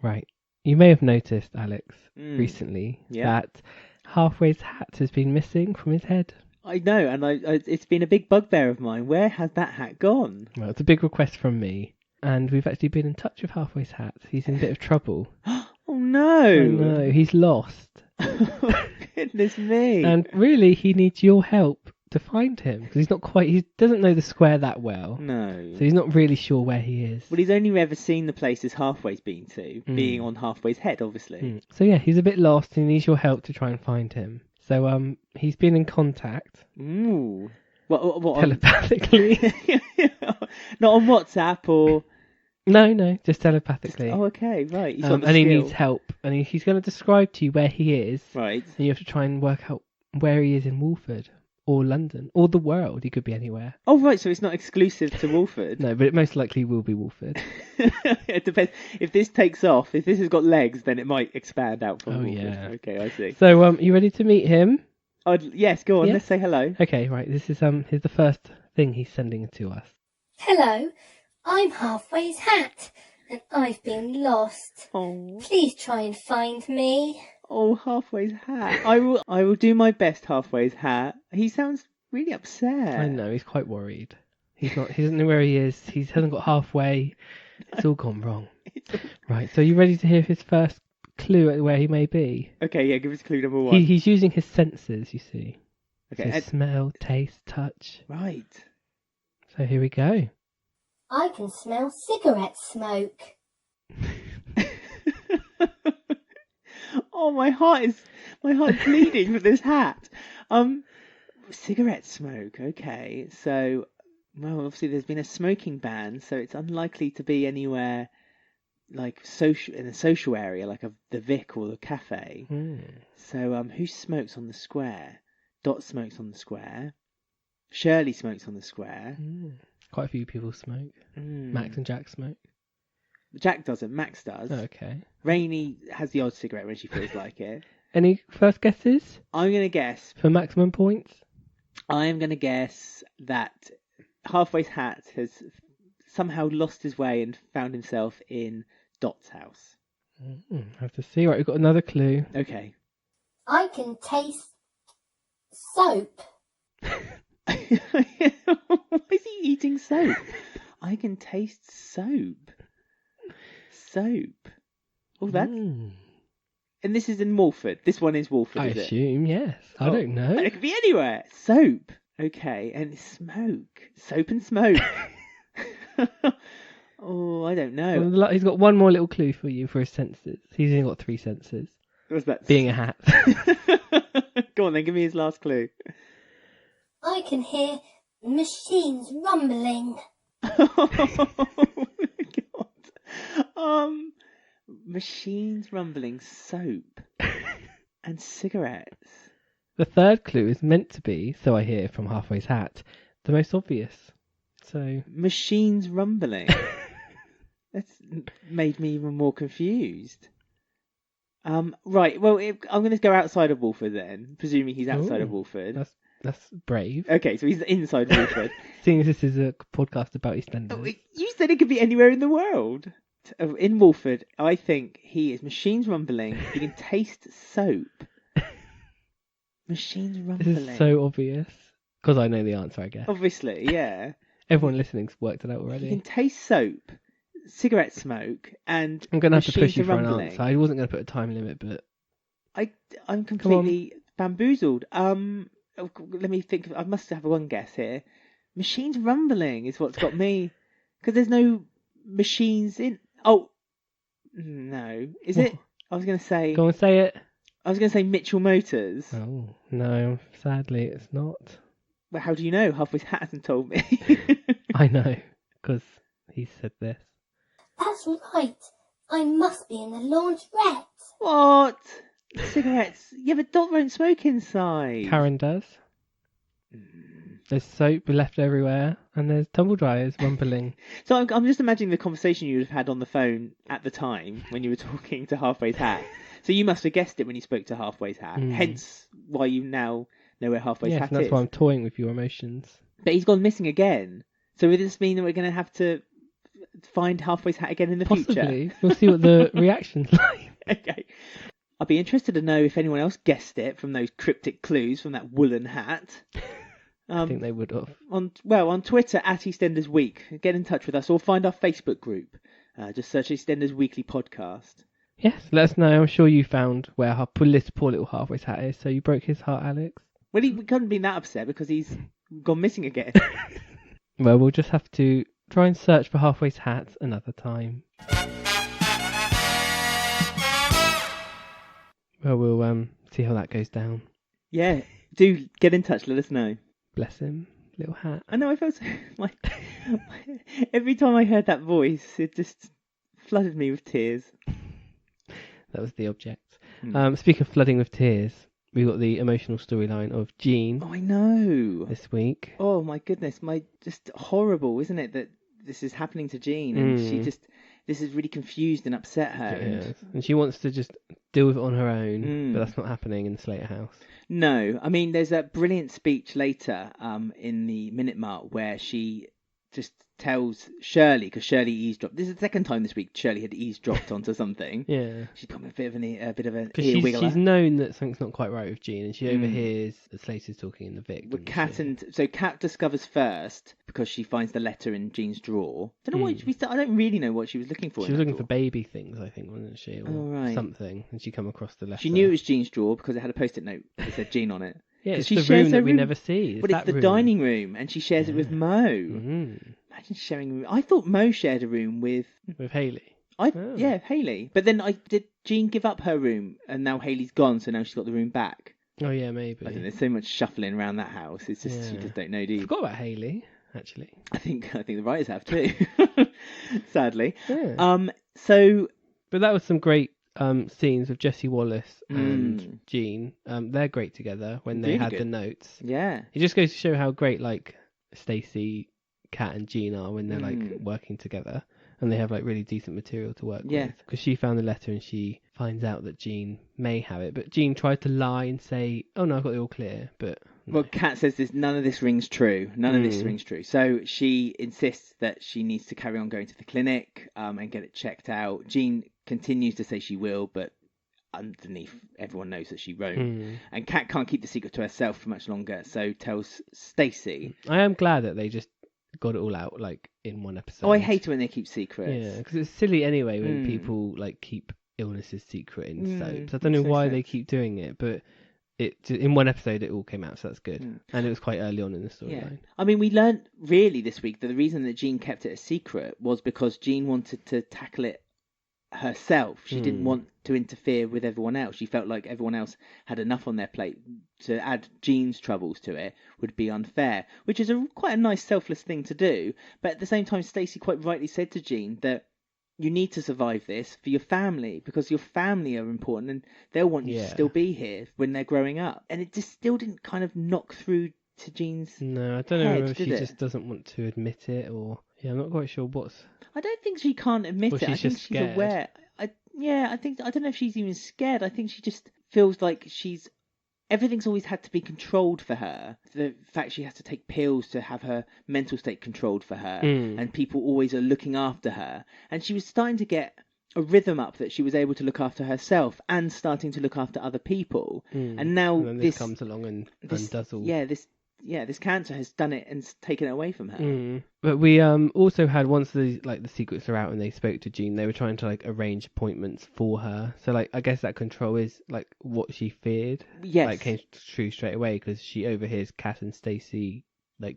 Right, you may have noticed, Alex, recently that Halfway's hat has been missing from his head. I know, and it's been a big bugbear of mine. Where has that hat gone? Well, it's a big request from me, and we've actually been in touch with Halfway's hat. He's in a bit of trouble. Oh no! Oh no, he's lost. Goodness me! And really, he needs your help to find him because he doesn't know the square that well. No. So he's not really sure where he is. Well, he's only ever seen the places Halfway's been to, being on Halfway's head, obviously. So yeah, he's a bit lost and he needs your help to try and find him. So he's been in contact. Ooh. What telepathically? Not on WhatsApp or... No, just telepathically. Oh, okay, right. He's and he needs help. And he's going to describe to you where he is. Right. And you have to try and work out where he is in Walford. or London or the world. He could be anywhere. Oh, right, so it's not exclusive to Walford. No, but it most likely will be Walford. It depends. If this takes off, if this has got legs, then it might expand out from Walford. Yeah. Okay, I see. So, you ready to meet him? Yes, go on, Yeah. let's say hello. Okay, right. This is here's the first thing he's sending to us. Hello, I'm Halfway's Hat, and I've been lost. Oh, Please try and find me. Halfway's Hat. I will do my best, Halfway's Hat. He sounds really upset. I know, he's quite worried. He doesn't know where he is. He hasn't got halfway. It's all gone wrong. Right, so you ready to hear his first clue at where he may be? Okay, yeah, give us clue number one. He's using his senses, you see. Okay, So smell, taste, touch. right. So here we go. I can smell cigarette smoke. Oh, my heart's bleeding for this hat. Cigarette smoke. Okay, so well, obviously there's been a smoking ban, so it's unlikely to be anywhere like in a social area like the Vic or the cafe. So who smokes on the square? Dot smokes on the square. Shirley smokes on the square. Quite a few people smoke. Max and Jack smoke. Jack doesn't. Max does. Okay. Rainey has the odd cigarette when she feels like it. Any first guesses I'm gonna guess. for maximum points? I am gonna guess that Halfway's Hat has somehow lost his way and found himself in Dot's house. Have to see. Right, we've got another clue. Okay. I can taste soap. Why is he eating soap? I can taste soap. Soap. Oh, that's... And this is in Walford. This one is Walford, I is it? assume, yes. I don't know. It could be anywhere. Soap. Okay, and smoke. Soap and smoke. Oh, I don't know. Well, he's got one more little clue for you for his senses. He's only got 3 senses. What's that? Being a hat. Go on then, give me his last clue. I can hear machines rumbling. Oh my god. Machines rumbling, soap, and cigarettes. The third clue is meant to be, so I hear from Halfway's Hat, the most obvious. So Machines rumbling. That's made me even more confused. Right. Well, I'm going to go outside of Walford then, presuming he's outside of Walford. that's brave. Okay, so he's inside Walford. Seeing as this is a podcast about EastEnders. You said it could be anywhere in the world. In Walford, I think he is machines rumbling. He can taste soap. Machines rumbling. This is so obvious. Because I know the answer, I guess. Obviously, yeah. Everyone listening's worked it out already. You can taste soap, cigarette smoke, and I'm going to have to push you machines for an rumbling. answer. I wasn't going to put a time limit, but I'm completely bamboozled. Let me think. I must have one guess here. Machines rumbling is what's got me, because there's no machines in. Oh, no. Is it? I was going to say. Go on, say it. I was going to say Mitchell Motors. Oh, no. Sadly, it's not. Well, how do you know? Halfway's Hat hasn't told me. I know, because he said this. That's right. I must be in the laundrette. What? Cigarettes? Yeah, but Dot won't smoke inside. Karen does. There's soap left everywhere, and there's tumble dryers rumbling. So I'm just imagining the conversation you would have had on the phone at the time when you were talking to Halfway's Hat. So you must have guessed it when you spoke to Halfway's Hat. Hence why you now know where Halfway's Hat that's is. why I'm toying with your emotions. But he's gone missing again. So would this mean that we're going to have to find Halfway's Hat again in the future? Possibly. We'll see what the reaction's like. Okay. I'd be interested to know if anyone else guessed it from those cryptic clues from that woolen hat. I think they would have. On Twitter at EastEnders Week. Get in touch with us or find our Facebook group. Just search EastEnders Weekly Podcast. Yes, let us know. I'm sure you found where this poor little Halfway's Hat is, so you broke his heart, Alex. Well, he couldn't be that upset because he's gone missing again. Well, we'll just have to try and search for Halfway's Hat another time. Well, we'll see how that goes down. Yeah, do get in touch. Let us know. Bless him, little hat. I know. I felt so, every time I heard that voice, it just flooded me with tears. That was the object. Speaking of flooding with tears, we got the emotional storyline of Jean Oh, I know. this week. Oh my goodness, just horrible, isn't it, that this is happening to Jean, and this is really confused and upset her. And she wants to just deal with it on her own, but that's not happening in the Slater house. No, I mean, there's a brilliant speech later in the minute mark where she just tells Shirley, because Shirley eavesdropped. This is the second time this week Shirley had eavesdropped onto something. Yeah. She's become a bit of an ear wiggler. She's known that something's not quite right with Jean, and she overhears the Slaters talking in the Vic. With Kat discovers first because she finds the letter in Jean's drawer. I don't really know what she was looking for. She was looking for baby things, I think, wasn't she? Or something, and she come across the letter. She knew it was Jean's drawer because it had a post-it note that said Jean on it. Yeah, it's the room that we never see. But it's the dining room, and she shares it with Mo. Imagine sharing a room. I thought Mo shared a room with Hayley. Yeah, Hayley. But then did Jean give up her room, and now Hayley's gone, so now she's got the room back. Oh yeah, maybe. I don't know, there's so much shuffling around that house. It's just you just don't know, do you? Forgot about Hayley, actually. I think the writers have too. Sadly. Yeah. But that was some great scenes with Jessie Wallace and Jean. They're great together when they had the notes. Yeah. It just goes to show how great Stacey, Kat and Jean are when they're working together, and they have really decent material to work with. Because she found the letter and she finds out that Jean may have it, but Jean tried to lie and say, "Oh no, I've got it all clear." But well, Kat says none of this rings true. None of this rings true. So she insists that she needs to carry on going to the clinic and get it checked out. Jean continues to say she will, but underneath everyone knows that she won't. And Kat can't keep the secret to herself for much longer, so tells Stacey. I am glad that they just got it all out in one episode. Oh, I hate it when they keep secrets. Yeah, because it's silly anyway when people keep illnesses secret in soaps. I don't know why they keep doing it, but in one episode it all came out, so that's good. And it was quite early on in the storyline. Yeah. I mean, we learned really this week that the reason that Jean kept it a secret was because Jean wanted to tackle it herself. She didn't want to interfere with everyone else. She felt like everyone else had enough on their plate. To add Jean's troubles to it would be unfair, which is quite a nice selfless thing to do. But at the same time, Stacey quite rightly said to Jean that you need to survive this for your family, because your family are important and they'll want you to still be here when they're growing up. And it just still didn't kind of knock through to Jean's No, I don't know whether she just doesn't want to admit it, or I'm not quite sure I don't think she can't admit it. I think she's aware. I don't know if she's even scared. I think she just feels like everything's always had to be controlled for her. The fact she has to take pills to have her mental state controlled for her, and people always are looking after her. And she was starting to get a rhythm up that she was able to look after herself and starting to look after other people. And now and then this comes along and undoes all. This cancer has done it and taken it away from her. But we also had, once the secrets are out and they spoke to Jean, they were trying to arrange appointments for her. So I guess that control is what she feared. Yes, came true straight away, because she overhears Kat and Stacey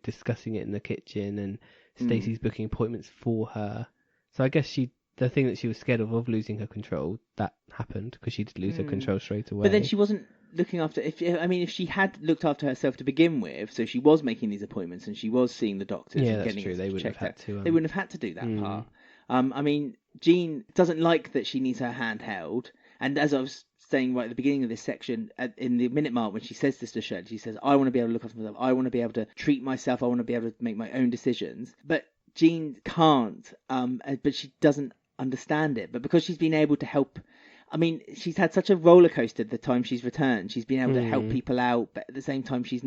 discussing it in the kitchen, and Stacey's booking appointments for her. So I guess the thing that she was scared of losing her control, that happened, because she did lose her control straight away. But then she wasn't looking after. If she had looked after herself to begin with, so she was making these appointments and she was seeing the doctors. Yeah, and that's getting true. They wouldn't have had to. They wouldn't have had to do that part. I mean, Jean doesn't like that she needs her hand held, and as I was saying right at the beginning of this section, in the minute mark when she says this to Shirley, she says, "I want to be able to look after myself. I want to be able to treat myself. I want to be able to make my own decisions." But Jean can't. But she doesn't understand it. But because she's been able to help. I mean, she's had such a roller coaster the time she's returned. She's been able to help people out, but at the same time, she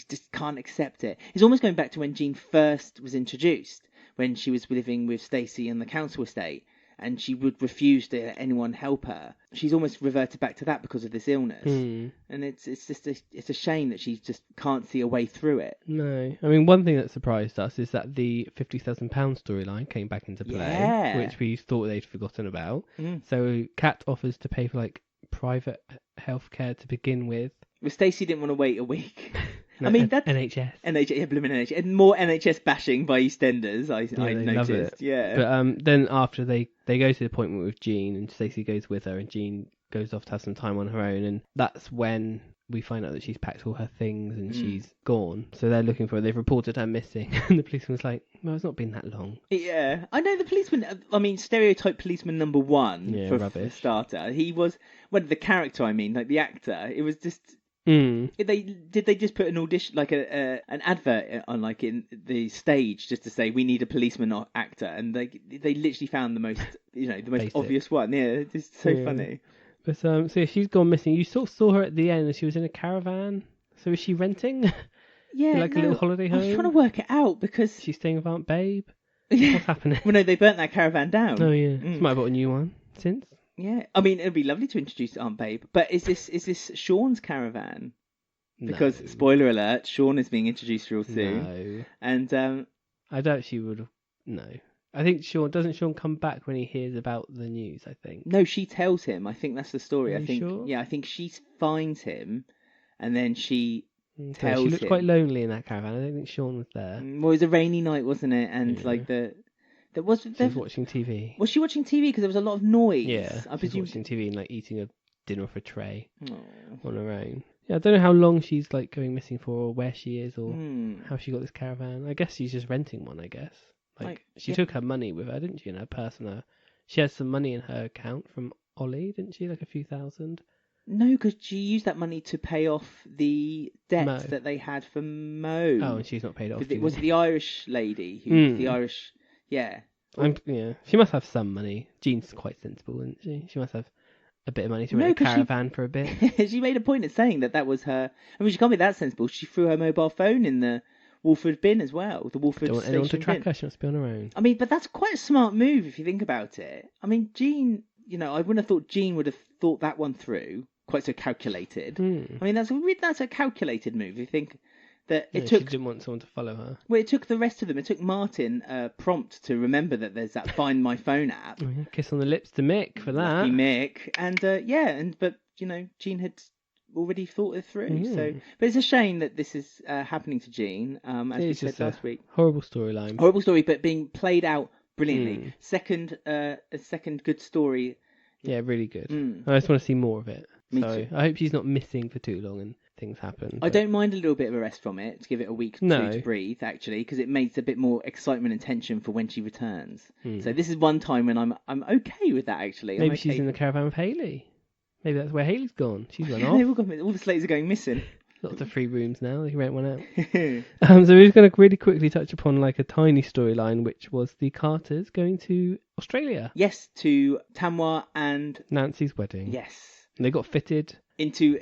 just can't accept it. It's almost going back to when Jean first was introduced, when she was living with Stacey in the council estate, and she would refuse to let anyone help her. She's almost reverted back to that because of this illness. And it's just it's a shame that she just can't see a way through it. No. I mean, one thing that surprised us is that the £50,000 storyline came back into play, which we thought they'd forgotten about. So Kat offers to pay for private healthcare to begin with. Well, Stacey didn't want to wait a week. No, I mean, that's NHS, blooming NHS, and more NHS bashing by EastEnders. I noticed, But then after they go to the appointment with Jean, and Stacey goes with her, and Jean goes off to have some time on her own, and that's when we find out that she's packed all her things and she's gone. So they're looking for her. They've reported her missing. And the policeman's like, well, it's not been that long. Yeah, I know the policeman. I mean, stereotype policeman number one for starter. He was the character. I mean, like the actor. It was just. Did they just put an audition, like an advert on, like in the stage, just to say we need a policeman or actor, and they literally found the most basic. Obvious one. Yeah, it's so funny. But so yeah, she's gone missing. You sort of saw her at the end, and she was in a caravan. So is she renting? Yeah, like a little holiday home. I was trying to work it out because she's staying with Aunt Babe. What's happening? Well, no, they burnt that caravan down. Oh yeah, she might have bought a new one since. Yeah, I mean, it'd be lovely to introduce Aunt Babe, but is this Sean's caravan? Because spoiler alert, Sean is being introduced real soon. No, and I doubt she would. No, I think doesn't Sean come back when he hears about the news? I think. No, she tells him. I think that's the story. Are you sure? Yeah, I think she finds him, and then she tells him. She looks quite lonely in that caravan. I don't think Sean was there. Well, it was a rainy night, wasn't it? And like she was watching TV. Was she watching TV? Because there was a lot of noise. Yeah, I she was watching TV and like eating a dinner off a tray Aww. on her own. Yeah, I don't know how long she's like going missing for, or where she is, or how she got this caravan. I guess she's just renting one. I guess she took her money with her, didn't she? In her personal, she has some money in her account from Ollie, didn't she? Like a few thousand. No, because she used that money to pay off the debt that they had for Mo. Oh, and she's not paid off. Was it the Irish lady? The Irish, yeah. She must have some money. Jean's quite sensible, isn't she? She must have a bit of money to rent a caravan for a bit. She made a point of saying that was her. I mean, she can't be that sensible. She threw her mobile phone in the Walford bin as well. The Walford don't want anyone to track her. She must be on her own. I mean, but that's quite a smart move if you think about it. I mean, Jean. I wouldn't have thought Jean would have thought that one through. Quite so calculated. I mean, that's a calculated move. You think that it took. She didn't want someone to follow her. Well, it took the rest of them. It took Martin prompt to remember that there's that Find My Phone app. Kiss on the lips to Mick for that. Mick, and but Jean had already thought it through. So, but it's a shame that this is happening to Jean. As we said last week, horrible storyline. Horrible story, but being played out brilliantly. Second good story. Yeah, really good. I just want to see more of it. So I hope she's not missing for too long and things happen. I don't mind a little bit of a rest from it to give it a week or two to breathe, actually, because it makes a bit more excitement and tension for when she returns. So this is one time when I'm okay with that, actually. Maybe she's in the caravan with Hayley. Maybe that's where Hayley's gone. She's run off. All the slates are going missing. Lots of free rooms now. They can rent one out. So we're just going to really quickly touch upon like a tiny storyline, which was the Carters going to Australia. Yes, to Tamwa and Nancy's wedding. Yes. And they got fitted into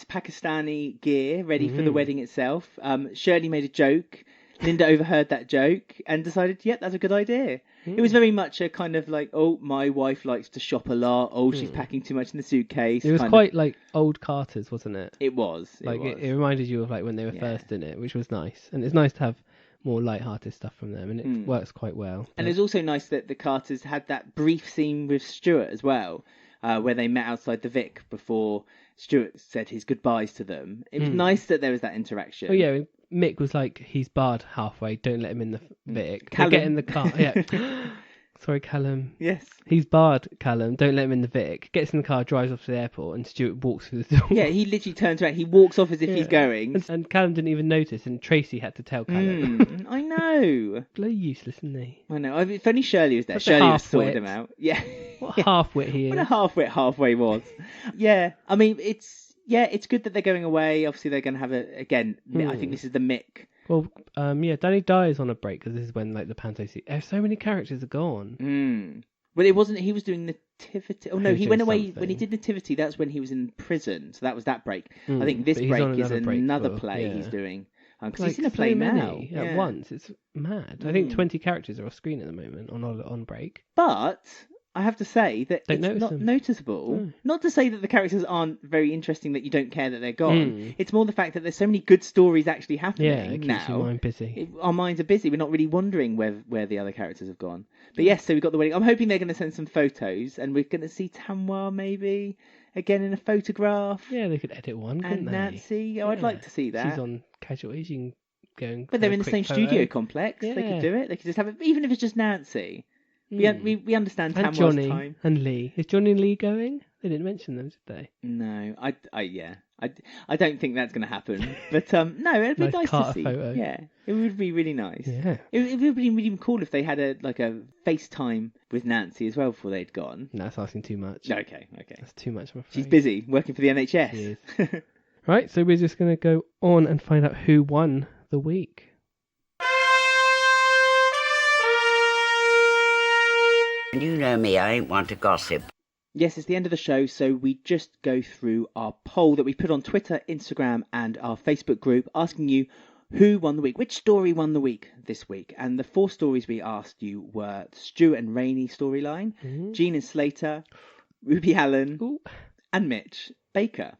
Pakistani gear, ready for the wedding itself. Shirley made a joke. Linda overheard that joke and decided, that's a good idea. It was very much a kind of like, oh, my wife likes to shop a lot. Oh, she's packing too much in the suitcase. It was quite like old Carters, wasn't it? It was. It reminded you of like when they were first in it, which was nice. And it's nice to have more light-hearted stuff from them, and it works quite well. And it's also nice that the Carters had that brief scene with Stuart as well, where they met outside the Vic before Stuart said his goodbyes to them. It was nice that there was that interaction. Oh yeah, Mick was like, he's barred halfway, don't let him in the Vic. They get in the car. Yeah. Sorry, Callum. Yes. He's barred, Callum. Don't let him in the Vic. Gets in the car, drives off to the airport, and Stuart walks through the door. Yeah, he literally turns around. He walks off as if he's going. And Callum didn't even notice, and Tracy had to tell Callum. I know. Bloody useless, isn't he? I know. If only Shirley was there. Shirley would have sorted him out. Yeah. What half-wit he is. What a half-wit halfway was. Yeah. I mean, it's good that they're going away. Obviously, they're going to have I think this is the Mick. Well, Danny dies on a break because this is when like the panto scene. So many characters are gone. Well, it wasn't. He was doing Nativity. Oh no, he went away when he did Nativity. That's when he was in prison. So that was that break. I think this break is another play he's doing. Because he's in a play now at once. It's mad. I think 20 characters are off screen at the moment on break. But I have to say that it's not noticeable. No. Not to say that the characters aren't very interesting, that you don't care that they're gone. It's more the fact that there's so many good stories actually happening it keeps your mind busy. Our minds are busy. We're not really wondering where the other characters have gone. But yes, so we've got the wedding. I'm hoping they're going to send some photos, and we're going to see Tamwa maybe again in a photograph. Yeah, they could edit one, couldn't they? And Nancy. Oh, I'd like to see that. She's on Casualties. You can go and But they're in the same studio complex. Yeah. They could do it. They could just have it, even if it's just Nancy. We understand and Tamwa's Johnny time. and Lee. Is Johnny and Lee going? They didn't mention them, did they? No, I I don't think that's going to happen. But no, it'd be nice to see. Photo. Yeah, it would be really nice. Yeah. It would be really cool if they had a FaceTime with Nancy as well before they'd gone. No, that's asking too much. Okay. That's too much, I'm afraid. She's busy working for the NHS. She is. Right, so we're just going to go on and find out who won the week. You know me, I ain't one to gossip. Yes, it's the end of the show, so we just go through our poll that we put on Twitter, Instagram, and our Facebook group, asking you who won the week, which story won the week this week. And the 4 stories we asked you were the Stuart and Rainey storyline, Jean and Slater, Ruby Allen, and Mitch Baker.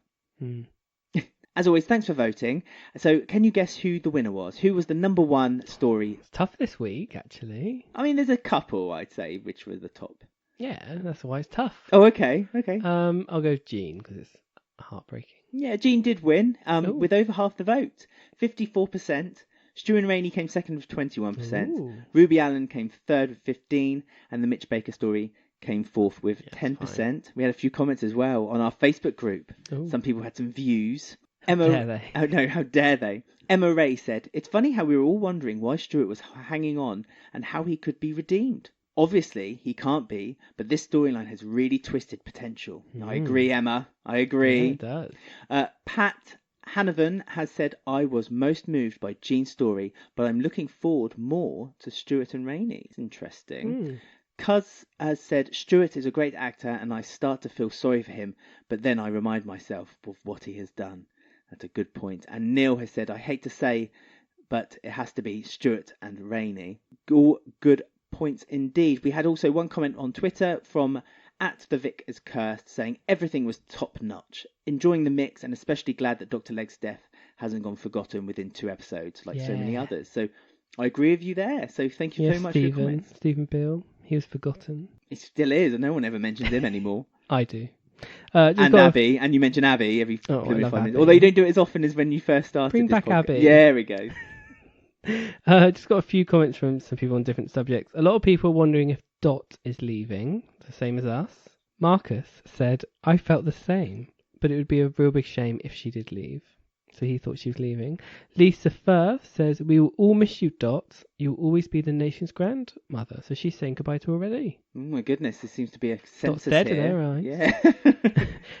As always, thanks for voting. So, can you guess who the winner was? Who was the number 1 story? It's tough this week, actually. I mean, there's a couple, I'd say, which were the top. Yeah, that's why it's tough. Oh, okay. I'll go Jean, because it's heartbreaking. Yeah, Jean did win, with over half the vote. 54%. Stu and Rainey came second with 21%. Ooh. Ruby Allen came third with 15%. And the Mitch Baker story came fourth with 10%. Fine. We had a few comments as well on our Facebook group. Ooh. Some people had some views. How dare they? Oh, no, how dare they? Emma Ray said, "It's funny how we were all wondering why Stuart was hanging on and how he could be redeemed. Obviously, he can't be, but this storyline has really twisted potential." I agree, Emma. I agree. Yeah, it does. Pat Hanavan has said, "I was most moved by Jean's story, but I'm looking forward more to Stuart and Rainey." It's interesting. Cuz has said, "Stuart is a great actor and I start to feel sorry for him, but then I remind myself of what he has done." That's a good point. And Neil has said, "I hate to say, but it has to be Stuart and Rainey." All good points indeed. We had also one comment on Twitter from @TheVicIsCursed saying everything was top notch. Enjoying the mix and especially glad that Dr. Leg's death hasn't gone forgotten within 2 episodes like so many others. So I agree with you there. So thank you very much for your comments. Stephen Beale, he was forgotten. He still is, and no one ever mentions him anymore. I do. And Abby, and you mention Abby every 5 minutes. Abby. Although you don't do it as often as when you first started. Bring this back podcast. Abby. Yeah, there we go. Just got a few comments from some people on different subjects. A lot of people wondering if Dot is leaving, the same as us. Marcus said, "I felt the same, but it would be a real big shame if she did leave." So he thought she was leaving. Lisa Firth says, "We will all miss you, Dot. You will always be the nation's grandmother." So she's saying goodbye to already. Oh my goodness, there seems to be a census Dot's dead here. in their eyes. Yeah.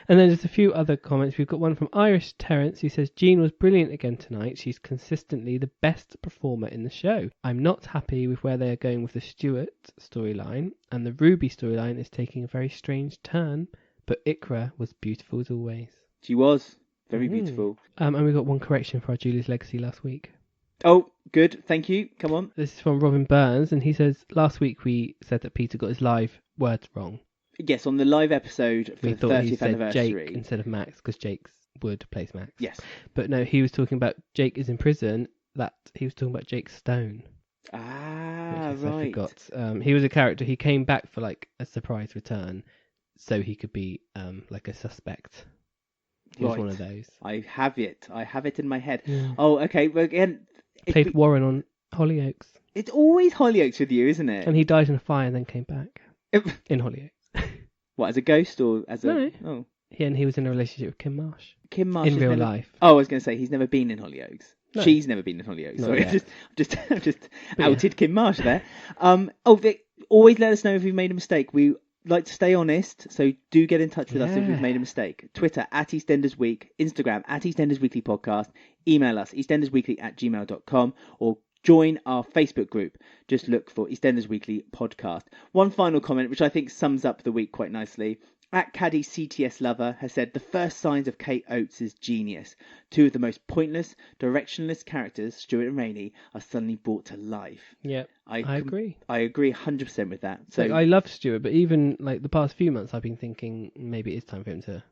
And then there's a few other comments. We've got one from Irish Terence who says, "Jean was brilliant again tonight. She's consistently the best performer in the show. I'm not happy with where they are going with the Stuart storyline, and the Ruby storyline is taking a very strange turn, but Ikra was beautiful as always." She was. Very beautiful. And we got one correction for our Julie's Legacy last week. Oh, good. Thank you. Come on. This is from Robin Burns, and he says, "Last week we said that Peter got his live words wrong." Yes, on the live episode for we the thought 30th he said anniversary. Jake instead of Max, because Jake's would plays Max. Yes. But no, he was talking about Jake is in prison, that he was talking about Jake Stone. Ah, right. right. I forgot. He was a character. He came back for like a surprise return, so he could be like a suspect. He was one of those. I have it in my head. Yeah. Oh, okay. Well, again, played Warren on Hollyoaks. It's always Hollyoaks with you, isn't it? And he died in a fire and then came back in Hollyoaks. What, as a ghost or as a? No. Oh. Yeah, and he was in a relationship with Kim Marsh. Kim Marsh in real life. Oh, I was going to say he's never been in Hollyoaks. No. She's never been in Hollyoaks. Sorry, I've just outed Kim Marsh there. Always let us know if we've made a mistake. We like to stay honest, so do get in touch with us if we've made a mistake. Twitter @EastEndersWeek, Instagram @EastEndersWeekly Podcast, email us eastendersweekly@gmail.com, or join our Facebook group. Just look for EastEnders Weekly Podcast. One final comment, which I think sums up the week quite nicely. @Caddy CTS Lover has said, "The first signs of Kate Oates' genius. 2 of the most pointless, directionless characters, Stuart and Rainey, are suddenly brought to life." Yeah, I agree. I agree 100% with that. So I love Stuart, but even like the past few months, I've been thinking maybe it's time for him to.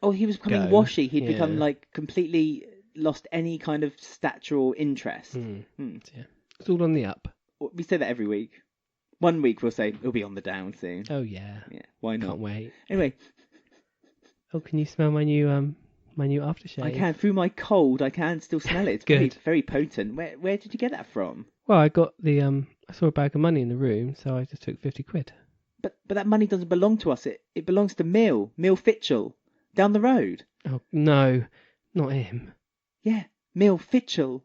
Oh, he was becoming washy. He'd become like completely lost any kind of stature or interest. Yeah, it's all on the up. We say that every week. One week we'll say it'll be on the down soon. Oh yeah. Yeah. Why not? Can't wait. Anyway. Oh, can you smell my new aftershave? I can. Through my cold, I can still smell it. It's good. Very potent. Where did you get that from? Well, I got the I saw a bag of money in the room, so I just took 50 quid. But that money doesn't belong to us. It belongs to Mill Fitchell down the road. Oh no, Not him. Yeah, Mill Fitchell.